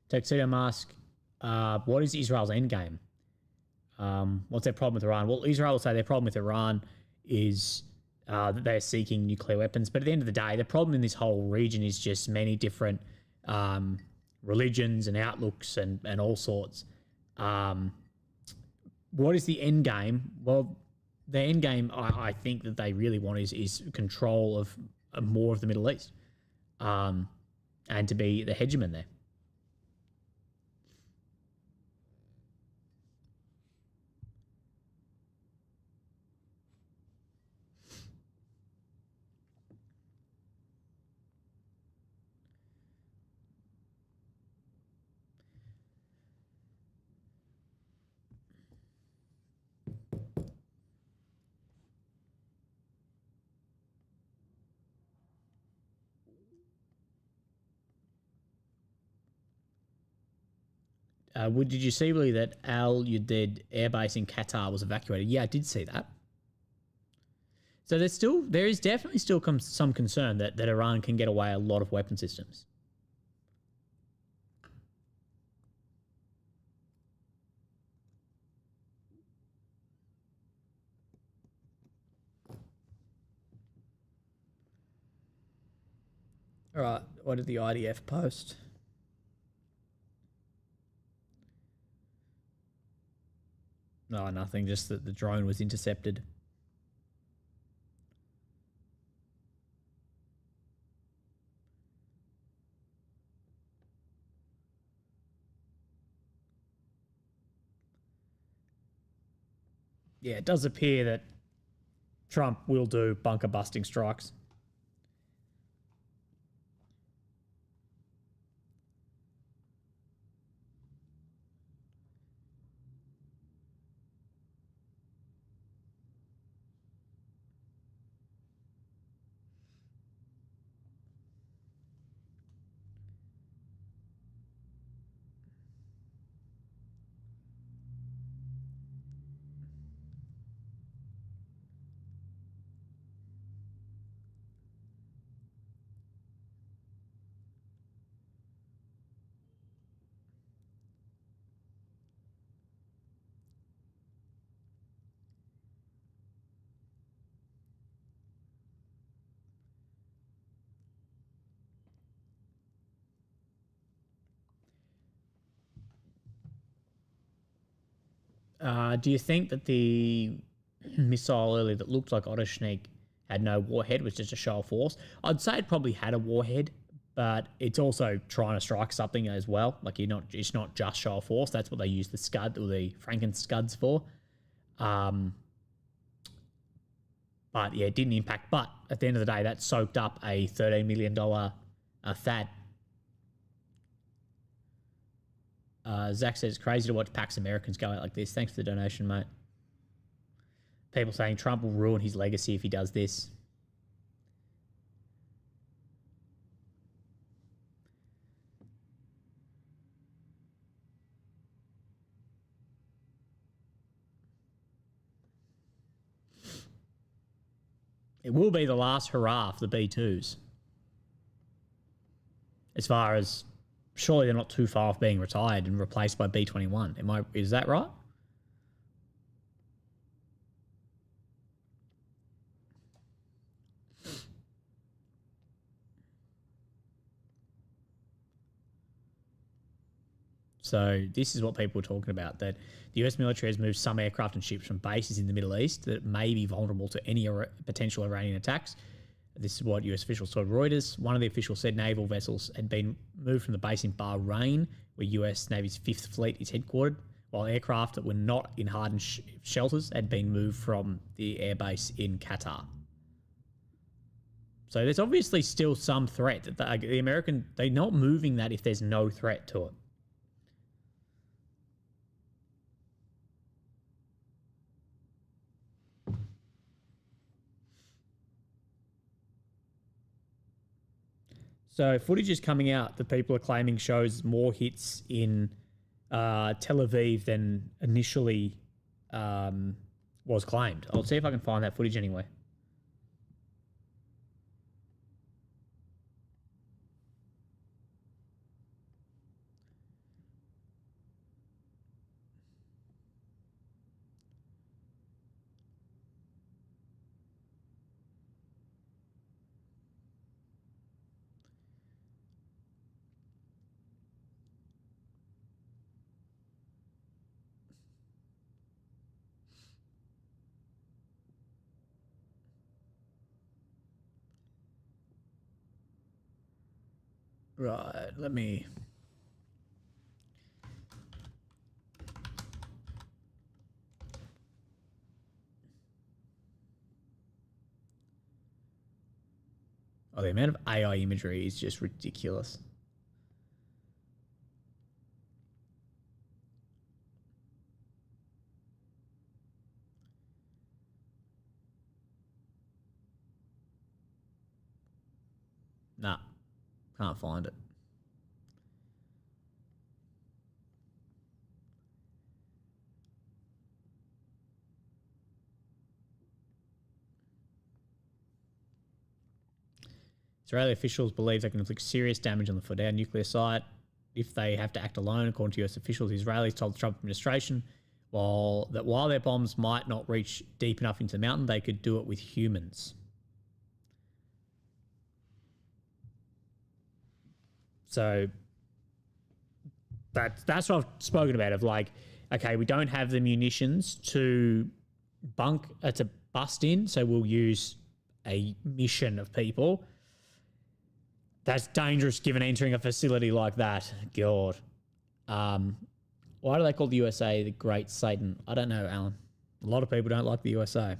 Tuxedo Mask, what is Israel's endgame? What's their problem with Iran? Well, Israel will say their problem with Iran is that they're seeking nuclear weapons. But at the end of the day, the problem in this whole region is just many different religions and outlooks and all sorts. What is the end game? Well, the end game I think that they really want is control of more of the Middle East and to be the hegemon there. Did you see really that Al Udeid Air Base in Qatar was evacuated? Yeah, I did see that. So there is definitely still some concern that Iran can get away a lot of weapon systems. All right, what did the IDF post? No, nothing. Just that the drone was intercepted. Yeah, it does appear that Trump will do bunker busting strikes. Do you think that the missile earlier that looked like Otterschneck had no warhead, was just a show of force. I'd say it probably had a warhead, but it's also trying to strike something as well. Like it's not just show of force. That's what they use the Scud or the Franken Scuds for. But yeah, it didn't impact. But at the end of the day, that soaked up a $13 million THAAD. Zach says, it's crazy to watch Pax Americans go out like this. Thanks for the donation, mate. People saying Trump will ruin his legacy if he does this. It will be the last hurrah for the B2s. As far as, surely they're not too far off being retired and replaced by B-21. Is that right? So this is what people are talking about, that the US military has moved some aircraft and ships from bases in the Middle East that may be vulnerable to any potential Iranian attacks. This is what US officials told Reuters. One of the officials said naval vessels had been moved from the base in Bahrain, where US Navy's 5th Fleet is headquartered, while aircraft that were not in hardened shelters had been moved from the airbase in Qatar. So there's obviously still some threat. That they're not moving that if there's no threat to it. So footage is coming out that people are claiming shows more hits in Tel Aviv than initially was claimed. I'll see if I can find that footage anyway. Right, let me... Oh, the amount of AI imagery is just ridiculous. Nah, can't find it. Israeli officials believe they can inflict serious damage on the Fordow nuclear site if they have to act alone, according to US officials. The Israelis told the Trump administration while their bombs might not reach deep enough into the mountain, they could do it with humans. So that's what I've spoken about, of like, okay, we don't have the munitions to bust in, so we'll use a mission of people. That's dangerous given entering a facility like that. God. Why do they call the USA the Great Satan? I don't know, Alan. A lot of people don't like the USA.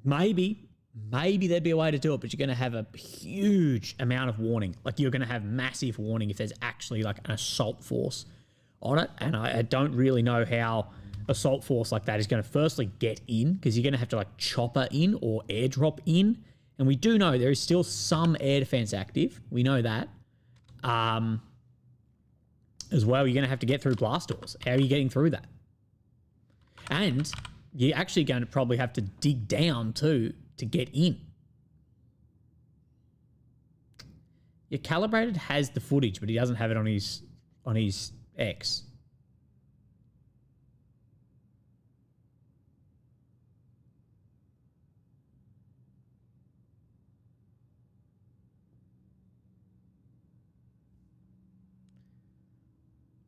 Maybe there'd be a way to do it, but you're going to have a huge amount of warning. Like, you're going to have massive warning if there's actually like an assault force on it. And I don't really know how assault force like that is going to firstly get in, because you're going to have to like chopper in or airdrop in. And we do know there is still some air defense active. We know that. As well, you're going to have to get through blast doors. How are you getting through that? And you're actually going to probably have to dig down too to get in. Yeah, Calibrated has the footage, but he doesn't have it on his X.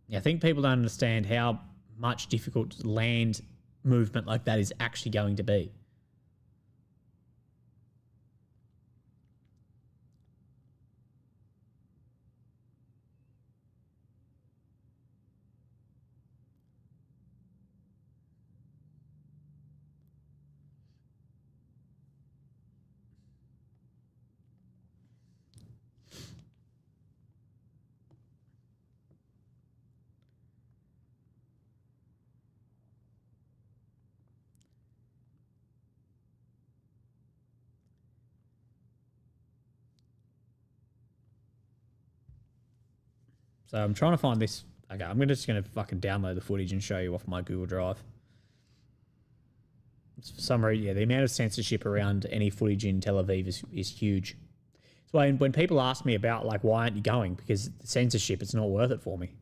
Yeah, I think people don't understand how much difficult land movement like that is actually going to be. So I'm trying to find this. Okay, I'm just going to fucking download the footage and show you off my Google Drive. For some reason, yeah, the amount of censorship around any footage in Tel Aviv is huge. So when people ask me about, like, why aren't you going? Because the censorship, it's not worth it for me.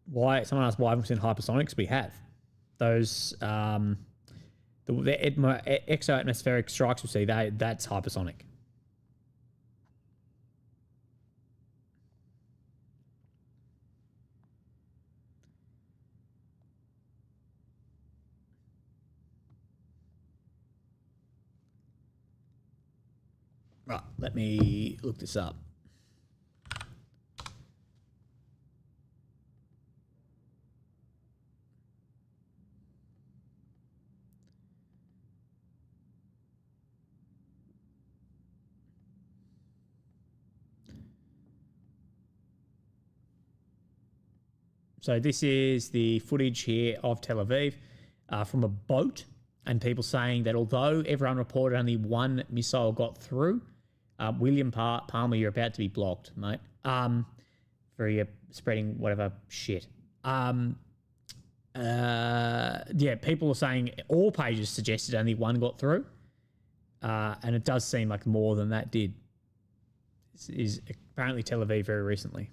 Why? Someone asked why haven't we seen hypersonics? We have. Those the exo-atmospheric strikes we see, that's hypersonic. Right, let me look this up. So this is the footage here of Tel Aviv from a boat, and people saying that although everyone reported only one missile got through, William Palmer, you're about to be blocked, mate, for your spreading whatever shit. Yeah, people are saying all pages suggested only one got through, and it does seem like more than that did. This is apparently Tel Aviv very recently.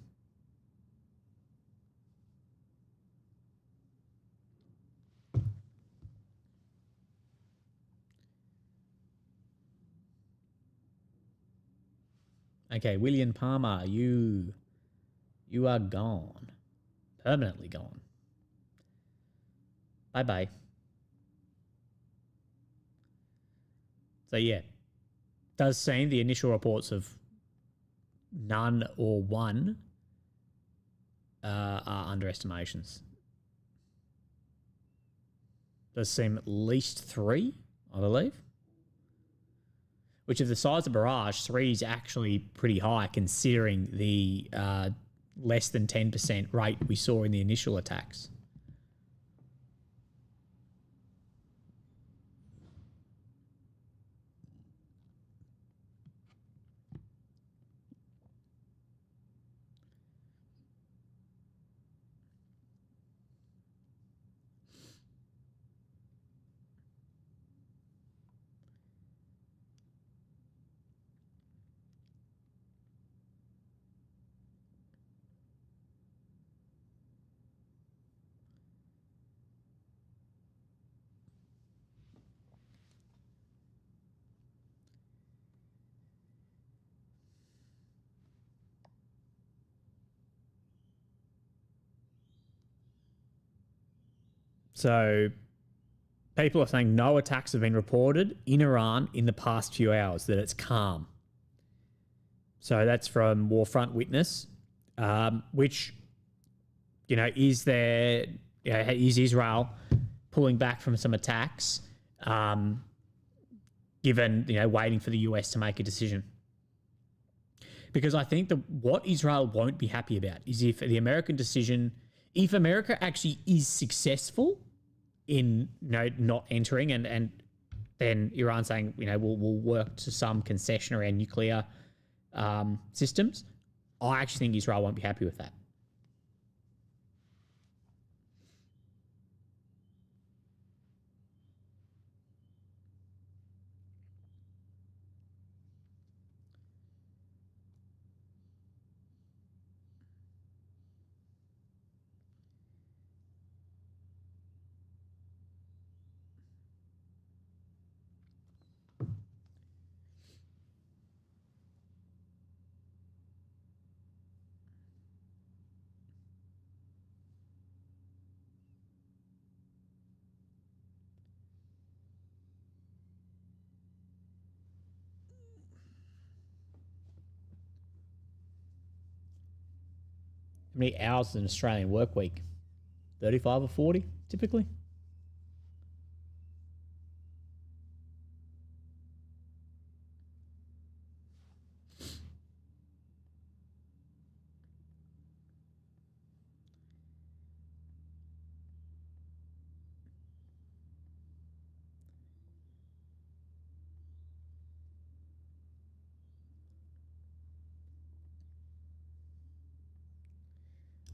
Okay, William Palmer, you are gone. Permanently gone. Bye-bye. So yeah, does seem the initial reports of none or one are underestimations. Does seem at least three, I believe. Which, of the size of barrage, 3 is actually pretty high considering the less than 10% rate we saw in the initial attacks. So people are saying no attacks have been reported in Iran in the past few hours, that it's calm. So that's from Warfront Witness, which, is there, is Israel pulling back from some attacks, given, waiting for the US to make a decision. Because I think what Israel won't be happy about is if the American decision if America actually is successful in not entering, and then Iran saying we'll work to some concession around nuclear systems, I actually think Israel won't be happy with that. How many hours is an Australian work week? 35 or 40, typically?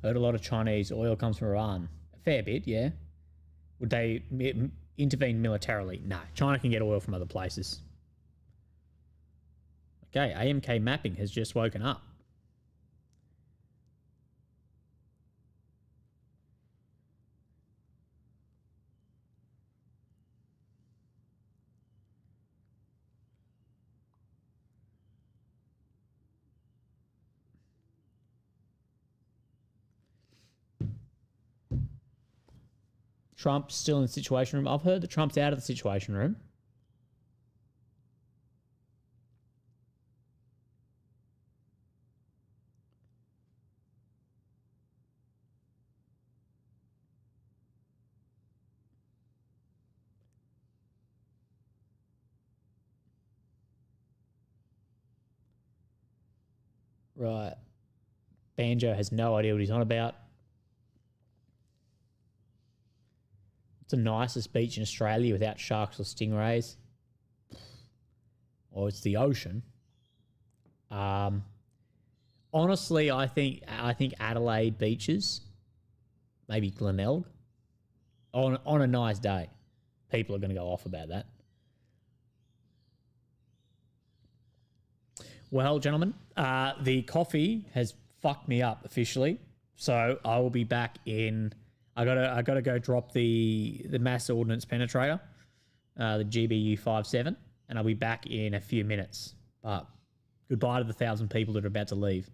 I heard a lot of Chinese oil comes from Iran. A fair bit, yeah. Would they intervene militarily? No. China can get oil from other places. Okay, AMK mapping has just woken up. Trump's still in the Situation Room. I've heard that Trump's out of the Situation Room. Right. Banjo has no idea what he's on about. It's the nicest beach in Australia without sharks or stingrays. Or it's the ocean. Honestly, I think Adelaide beaches, maybe Glenelg, on a nice day, people are going to go off about that. Well, gentlemen, the coffee has fucked me up officially, so I will be back in. I gotta go drop the mass ordnance penetrator, the GBU-57, and I'll be back in a few minutes. But goodbye to the 1,000 people that are about to leave.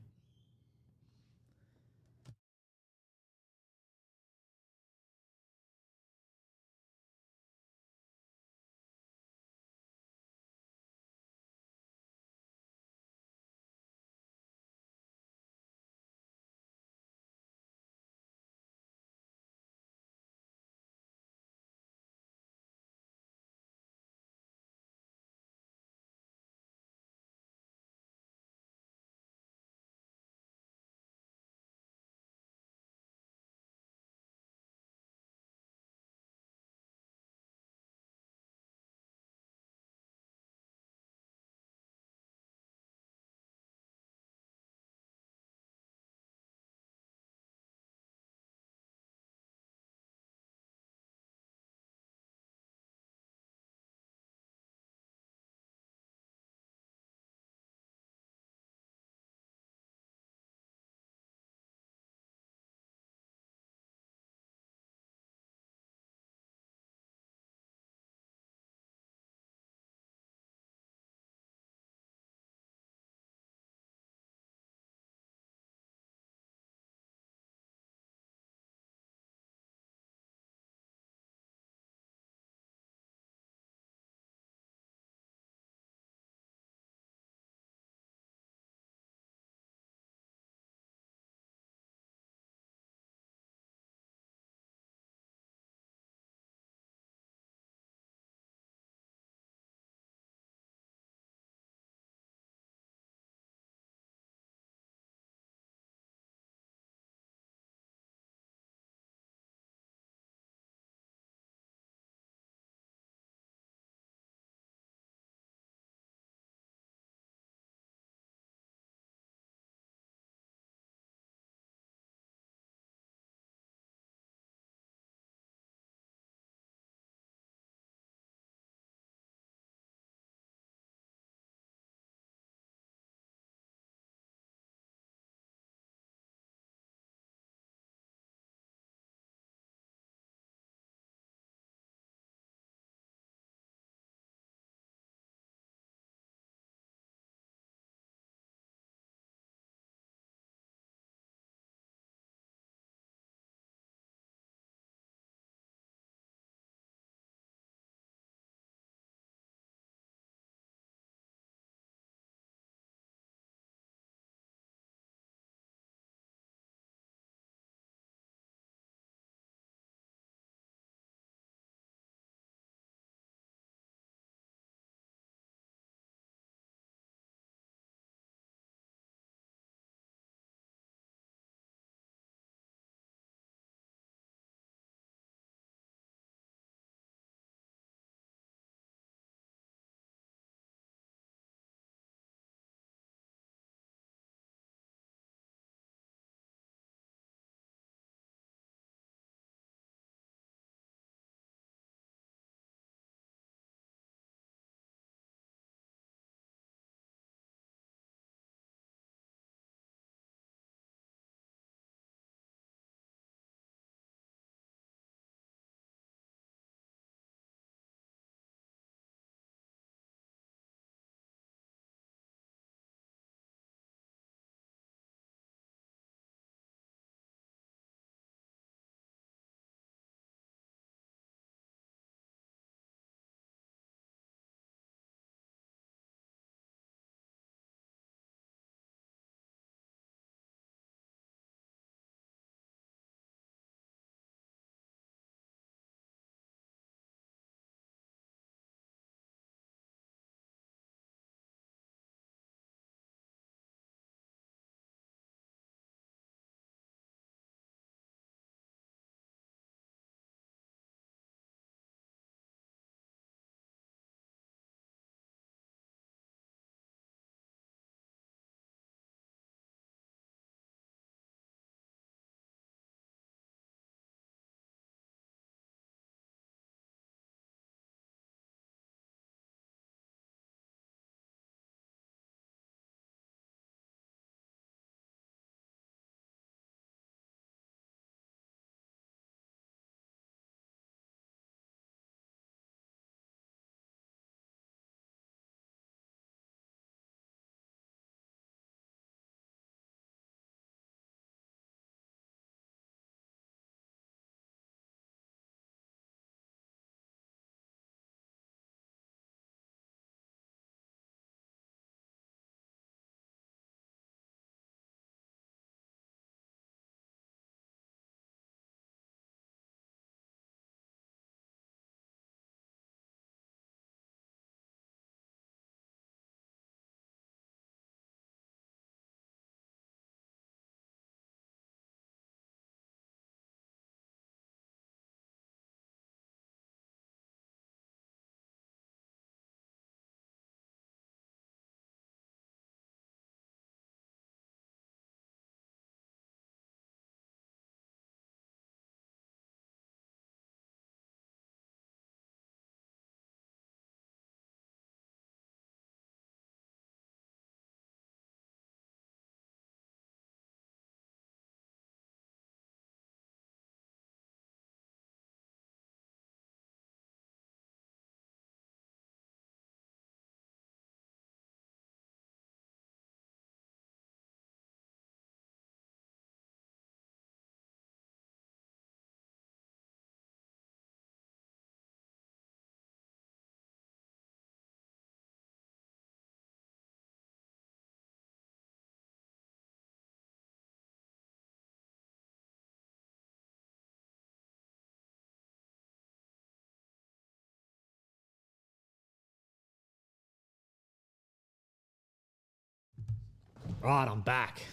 Right, I'm back.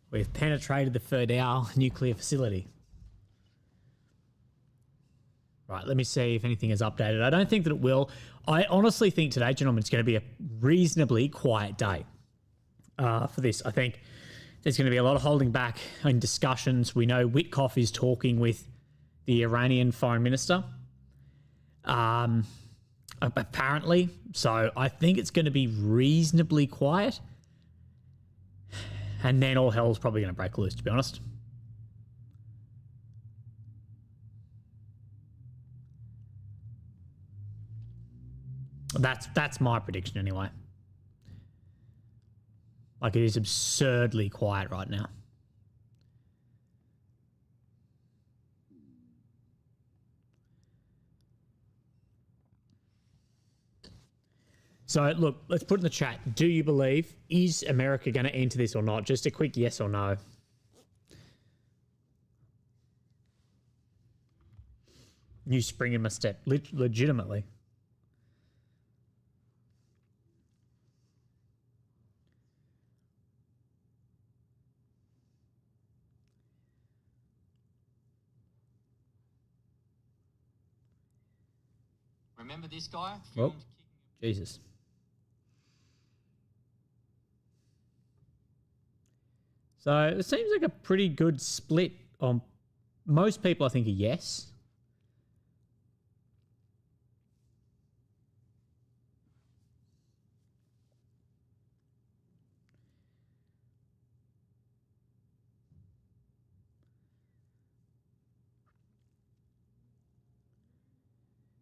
We've penetrated the Ferdau nuclear facility. Right, let me see if anything is updated. I don't think that it will. I honestly think today, gentlemen, it's going to be a reasonably quiet day for this. I think there's going to be a lot of holding back in discussions. We know Witkoff is talking with the Iranian foreign minister, apparently. So I think it's going to be reasonably quiet. And then all hell's probably going to break loose, to be honest. That's my prediction anyway. Like, it is absurdly quiet right now. So, look, let's put in the chat. Do you believe, is America going to enter this or not? Just a quick yes or no. New spring in my step. Legitimately. Remember this guy? Oh, Jesus. So it seems like a pretty good split on most people. I think a yes.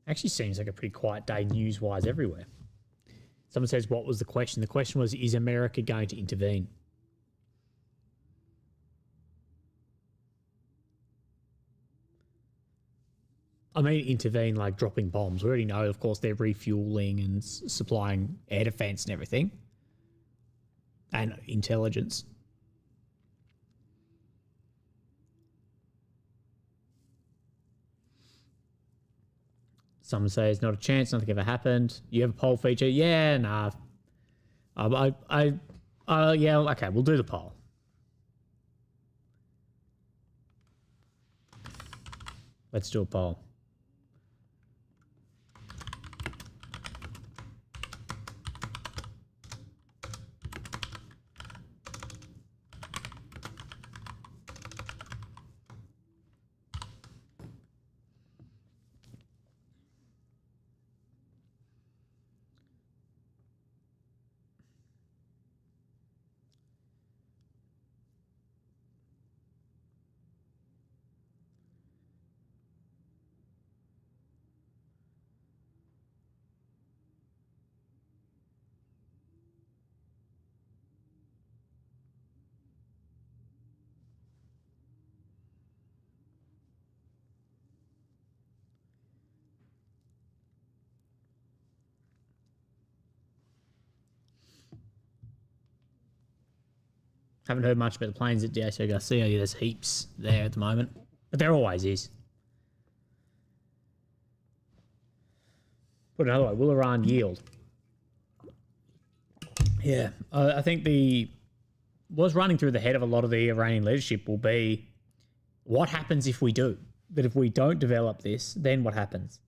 Actually seems like a pretty quiet day news-wise everywhere. Someone says, what was the question? The question was, is America going to intervene? I mean, intervene like dropping bombs. We already know, of course, they're refueling and supplying air defense and everything. And intelligence. Some say it's not a chance, nothing ever happened. You have a poll feature? Yeah, nah. Yeah, okay, we'll do the poll. Let's do a poll. Haven't heard much about the planes at Diego Garcia. There's heaps there at the moment. But there always is. Put it another way, will Iran yield? Yeah, I think what's running through the head of a lot of the Iranian leadership will be, what happens if we do? That if we don't develop this, then what happens?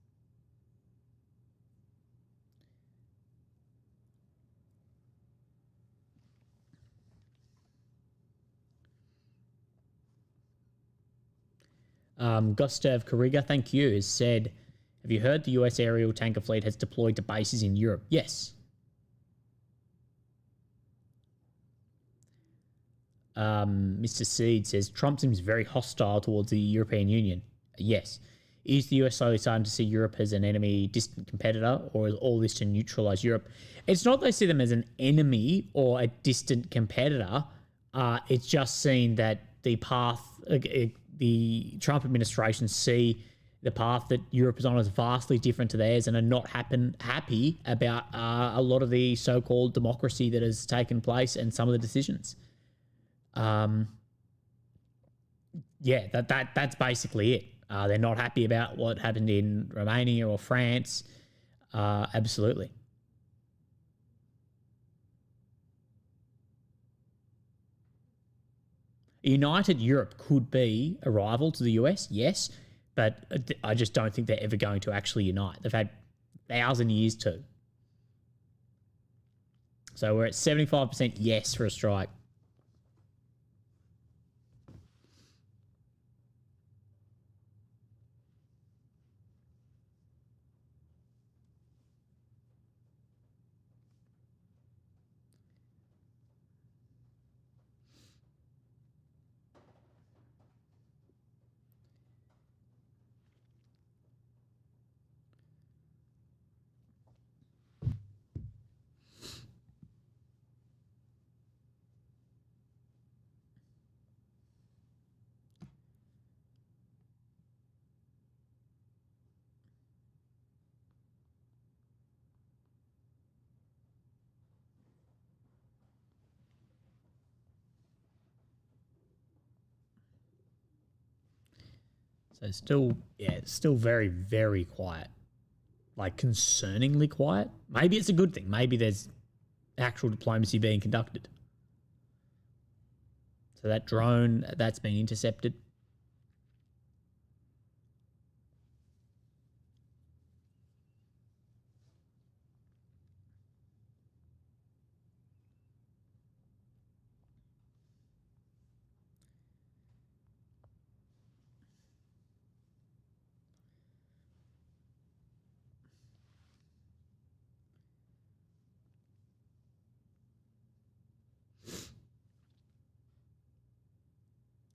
Gustav Kariga, thank you, has said, have you heard the US aerial tanker fleet has deployed to bases in Europe? Yes. Mr. Seed says, Trump seems very hostile towards the European Union. Yes. Is the US slowly starting to see Europe as an enemy, distant competitor, or is all this to neutralize Europe? It's not they see them as an enemy or a distant competitor. It's just seen that the path, the Trump administration see the path that Europe is on is vastly different to theirs and are not happy about a lot of the so-called democracy that has taken place and some of the decisions. Yeah, that's basically it. They're not happy about what happened in Romania or France. Absolutely. A united Europe could be a rival to the US, yes, but I just don't think they're ever going to actually unite. They've had 1,000 years to. So we're at 75% yes for a strike. So it's still very, very quiet. Like concerningly quiet. Maybe it's a good thing. Maybe there's actual diplomacy being conducted. So that drone, that's been intercepted.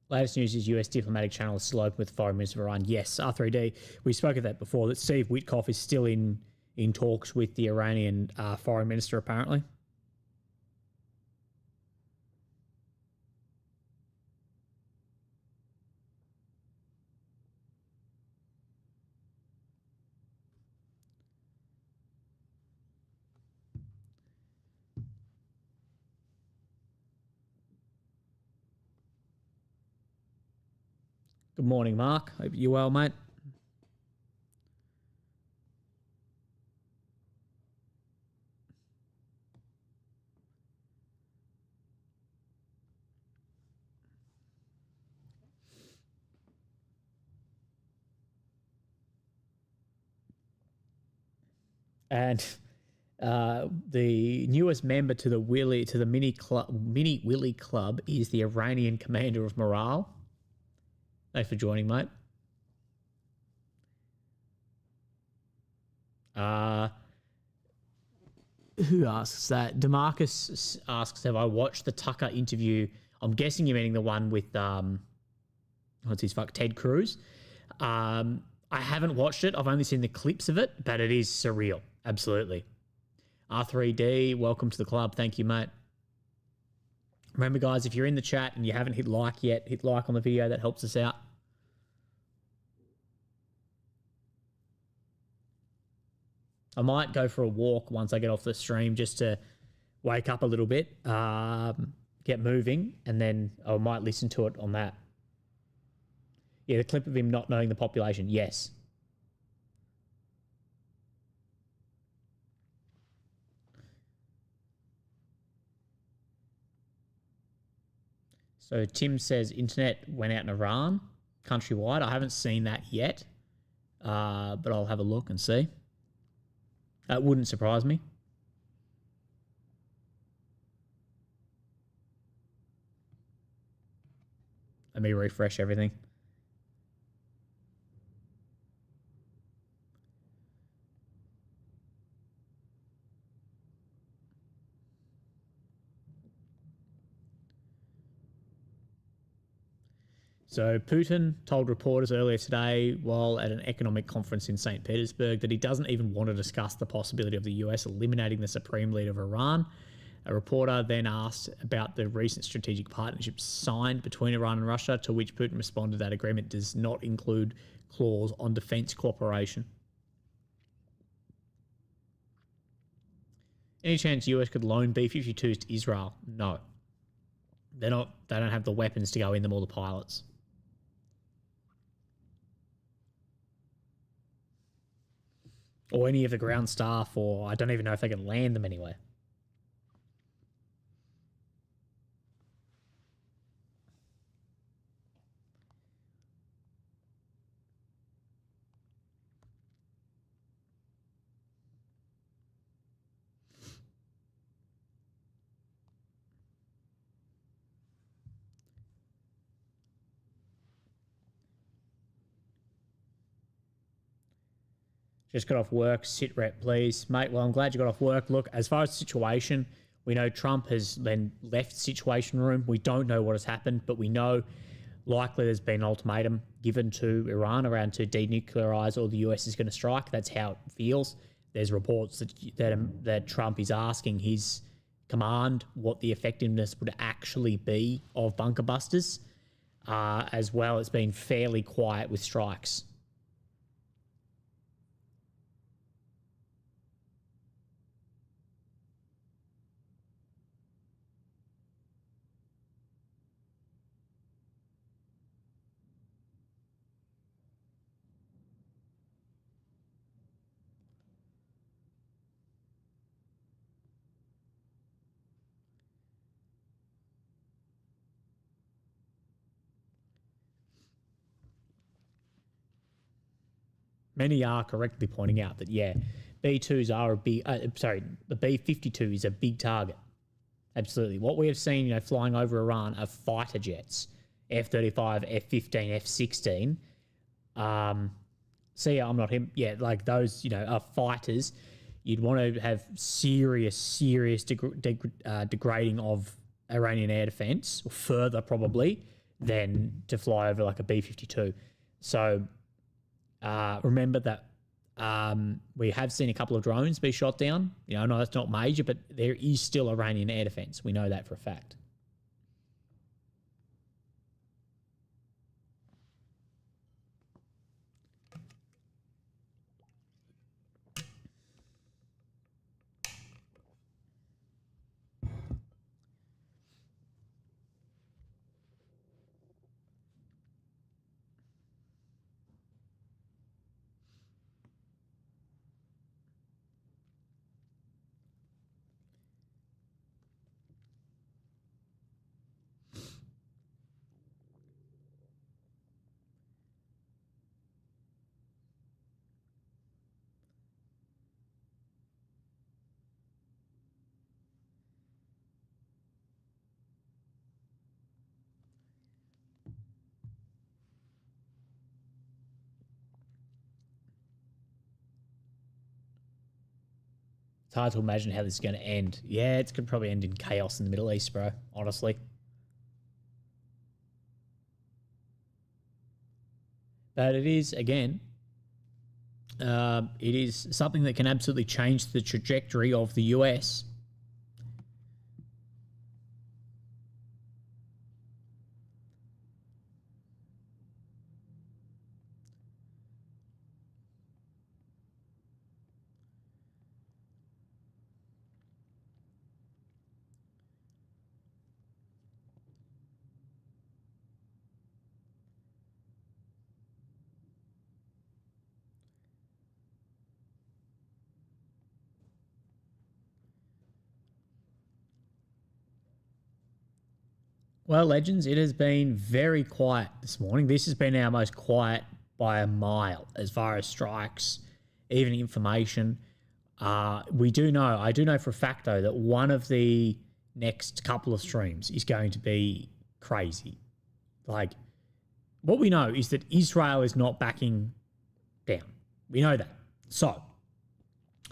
Latest news is US diplomatic channel is still open with Foreign Minister of Iran. Yes, R3D. We spoke of that before, that Steve Witkoff is still in talks with the Iranian foreign minister, apparently. Good morning, Mark. Hope you're well, mate. And the newest member to the Mini Willy Club is the Iranian commander of morale. Thanks for joining, mate. Who asks that? Demarcus asks, have I watched the Tucker interview? I'm guessing you're meaning the one with Ted Cruz. I haven't watched it. I've only seen the clips of it, but it is surreal. Absolutely. R3D, welcome to the club. Thank you, mate. Remember, guys, if you're in the chat and you haven't hit like yet, hit like on the video. That helps us out. I might go for a walk once I get off the stream just to wake up a little bit, get moving, and then I might listen to it on that. Yeah, the clip of him not knowing the population. Yes. So Tim says internet went out in Iran, countrywide. I haven't seen that yet, but I'll have a look and see. That wouldn't surprise me. Let me refresh everything. So Putin told reporters earlier today while at an economic conference in St. Petersburg that he doesn't even want to discuss the possibility of the US eliminating the supreme leader of Iran. A reporter then asked about the recent strategic partnership signed between Iran and Russia, to which Putin responded that agreement does not include clause on defense cooperation. Any chance US could loan B-52s to Israel? No. They don't have the weapons to go in them or the pilots. Or any of the ground staff, or I don't even know if they can land them anywhere. Just got off work. Sit rep, please. Mate, well, I'm glad you got off work. Look, as far as the situation, we know Trump has then left Situation Room. We don't know what has happened, but we know likely there's been an ultimatum given to Iran around to denuclearize or the US is going to strike. That's how it feels. There's reports that Trump is asking his command what the effectiveness would actually be of bunker busters. As well, it's been fairly quiet with strikes. Many are correctly pointing out that, yeah, B2s are a big, the B-52 is a big target. Absolutely. What we have seen, flying over Iran are fighter jets, F-35, F-15, F-16. See, I'm not him. Yeah, like those, are fighters. You'd want to have serious degrading of Iranian air defense, or further probably, than to fly over like a B-52. So remember that we have seen a couple of drones be shot down. No, that's not major, but there is still Iranian air defense. We know that for a fact. It's hard to imagine how this is going to end. Yeah, it's going to probably end in chaos in the Middle East, bro, honestly. But it is, again, it is something that can absolutely change the trajectory of the US. Well, legends, it has been very quiet this morning. This has been our most quiet by a mile as far as strikes, even information. I do know for a fact, though, that one of the next couple of streams is going to be crazy. Like, what we know is that Israel is not backing down. We know that. So,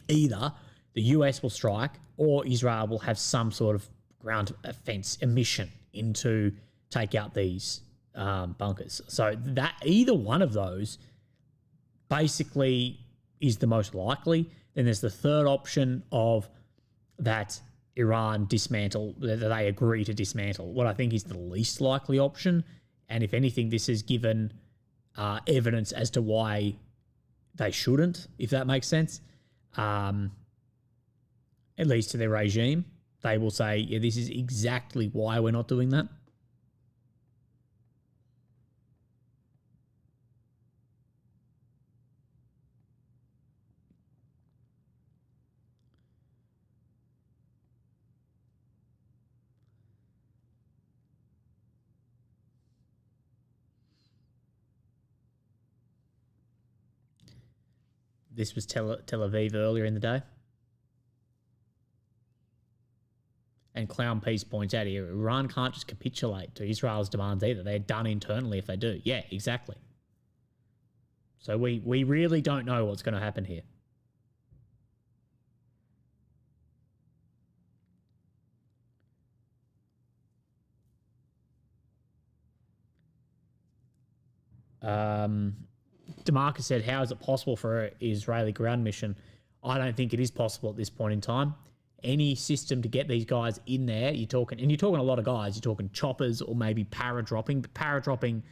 either the US will strike or Israel will have some sort of ground offense mission into take out these bunkers. So that either one of those basically is the most likely. Then there's the third option of that Iran dismantle, that they agree to dismantle, what I think is the least likely option. And if anything, this has given evidence as to why they shouldn't, if that makes sense. At least to their regime. They will say, yeah, this is exactly why we're not doing that. This was Tel Aviv earlier in the day. And Clown Peace points out here, Iran can't just capitulate to Israel's demands either. They're done internally if they do. Yeah, exactly. So we really don't know what's going to happen here. DeMarcus said, how is it possible for an Israeli ground mission? I don't think it is possible at this point in time. Any system to get these guys in there, you're talking a lot of guys, you're talking choppers or maybe para-dropping, but para-dropping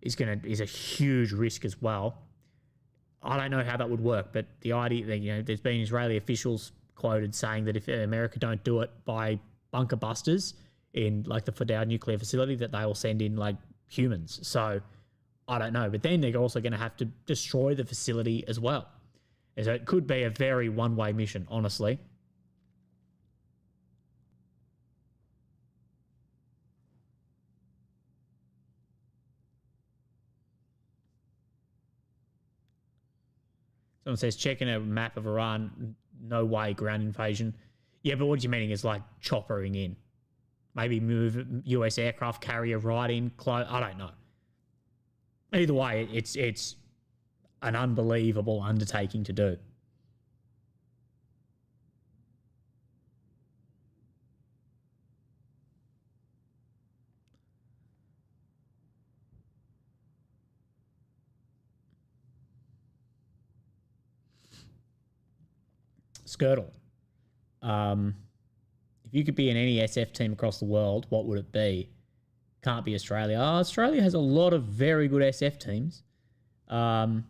is a huge risk as well. I don't know how that would work, but the idea that, there's been Israeli officials quoted saying that if America don't do it by bunker busters in like the Fordow nuclear facility, that they will send in like humans. So I don't know, but then they're also going to have to destroy the facility as well. And so it could be a very one-way mission, honestly. Someone says, checking a map of Iran, no way, ground invasion. Yeah, but what you're meaning is like choppering in. Maybe move US aircraft carrier right in, close. I don't know. Either way, it's an unbelievable undertaking to do. Skirtle. If you could be in any SF team across the world, what would it be? Can't be Australia. Australia has a lot of very good SF teams. To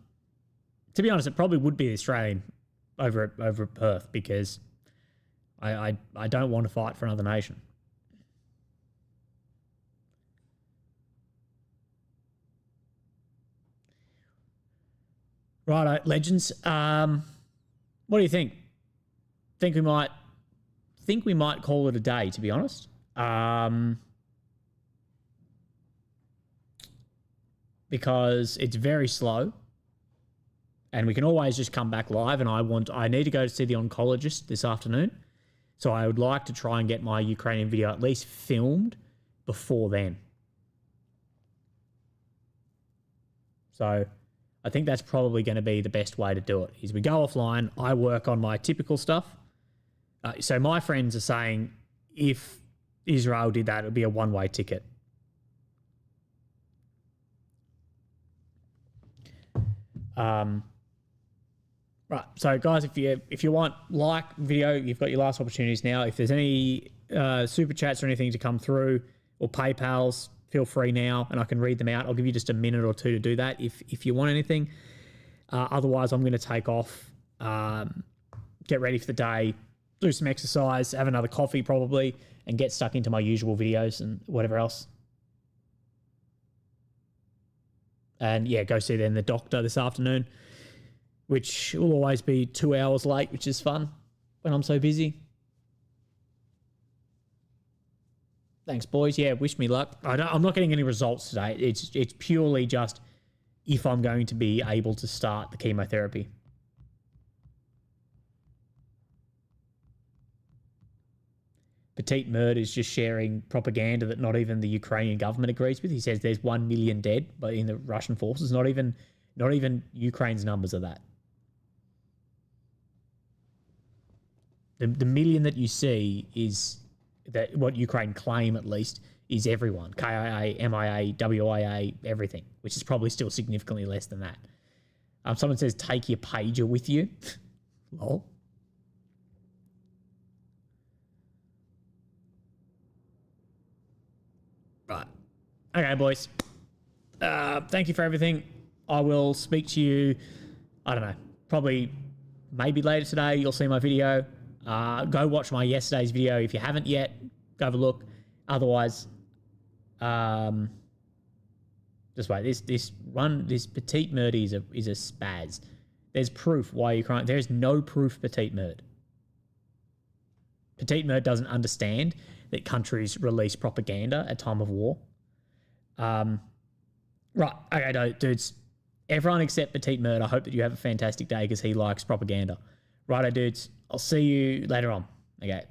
be honest, it probably would be the Australian over Perth, because I don't want to fight for another nation. Righto, legends. What do you think? Think we might call it a day, to be honest. Because it's very slow, and we can always just come back live. And I need to go to see the oncologist this afternoon, so I would like to try and get my Ukrainian video at least filmed before then. So I think that's probably going to be the best way to do it, is we go offline, I work on my typical stuff. So my friends are saying if Israel did that, it would be a one-way ticket. Right. So guys, if you want video, you've got your last opportunities now. If there's any super chats or anything to come through, or PayPals, feel free now, and I can read them out. I'll give you just a minute or two to do that if you want anything. Otherwise, I'm going to take off, get ready for the day, do some exercise, have another coffee probably, and get stuck into my usual videos and whatever else. And yeah, go see then the doctor this afternoon, which will always be 2 hours late, which is fun when I'm so busy. Thanks, boys. Yeah, wish me luck. I'm not getting any results today. It's purely just if I'm going to be able to start the chemotherapy. Petite Murd is just sharing propaganda that not even the Ukrainian government agrees with. He says there's 1 million dead, but in the Russian forces, not even Ukraine's numbers are that. The million that you see is that what Ukraine claim, at least, is everyone. KIA, MIA, WIA, everything, which is probably still significantly less than that. Someone says, take your pager with you. Lol. Right. Okay, boys. Thank you for everything. I will speak to you, I don't know, probably maybe later today. You'll see my video. Go watch my yesterday's video if you haven't yet. Go have a look. Otherwise, just wait. This Petite Murd is a spaz. There's proof why you're crying. There's no proof Petite Murd. Petite Murd doesn't understand that countries release propaganda at time of war. Right. Okay, dudes. Everyone except Petite Murd, I hope that you have a fantastic day because he likes propaganda. Righto, dudes. I'll see you later on. Okay.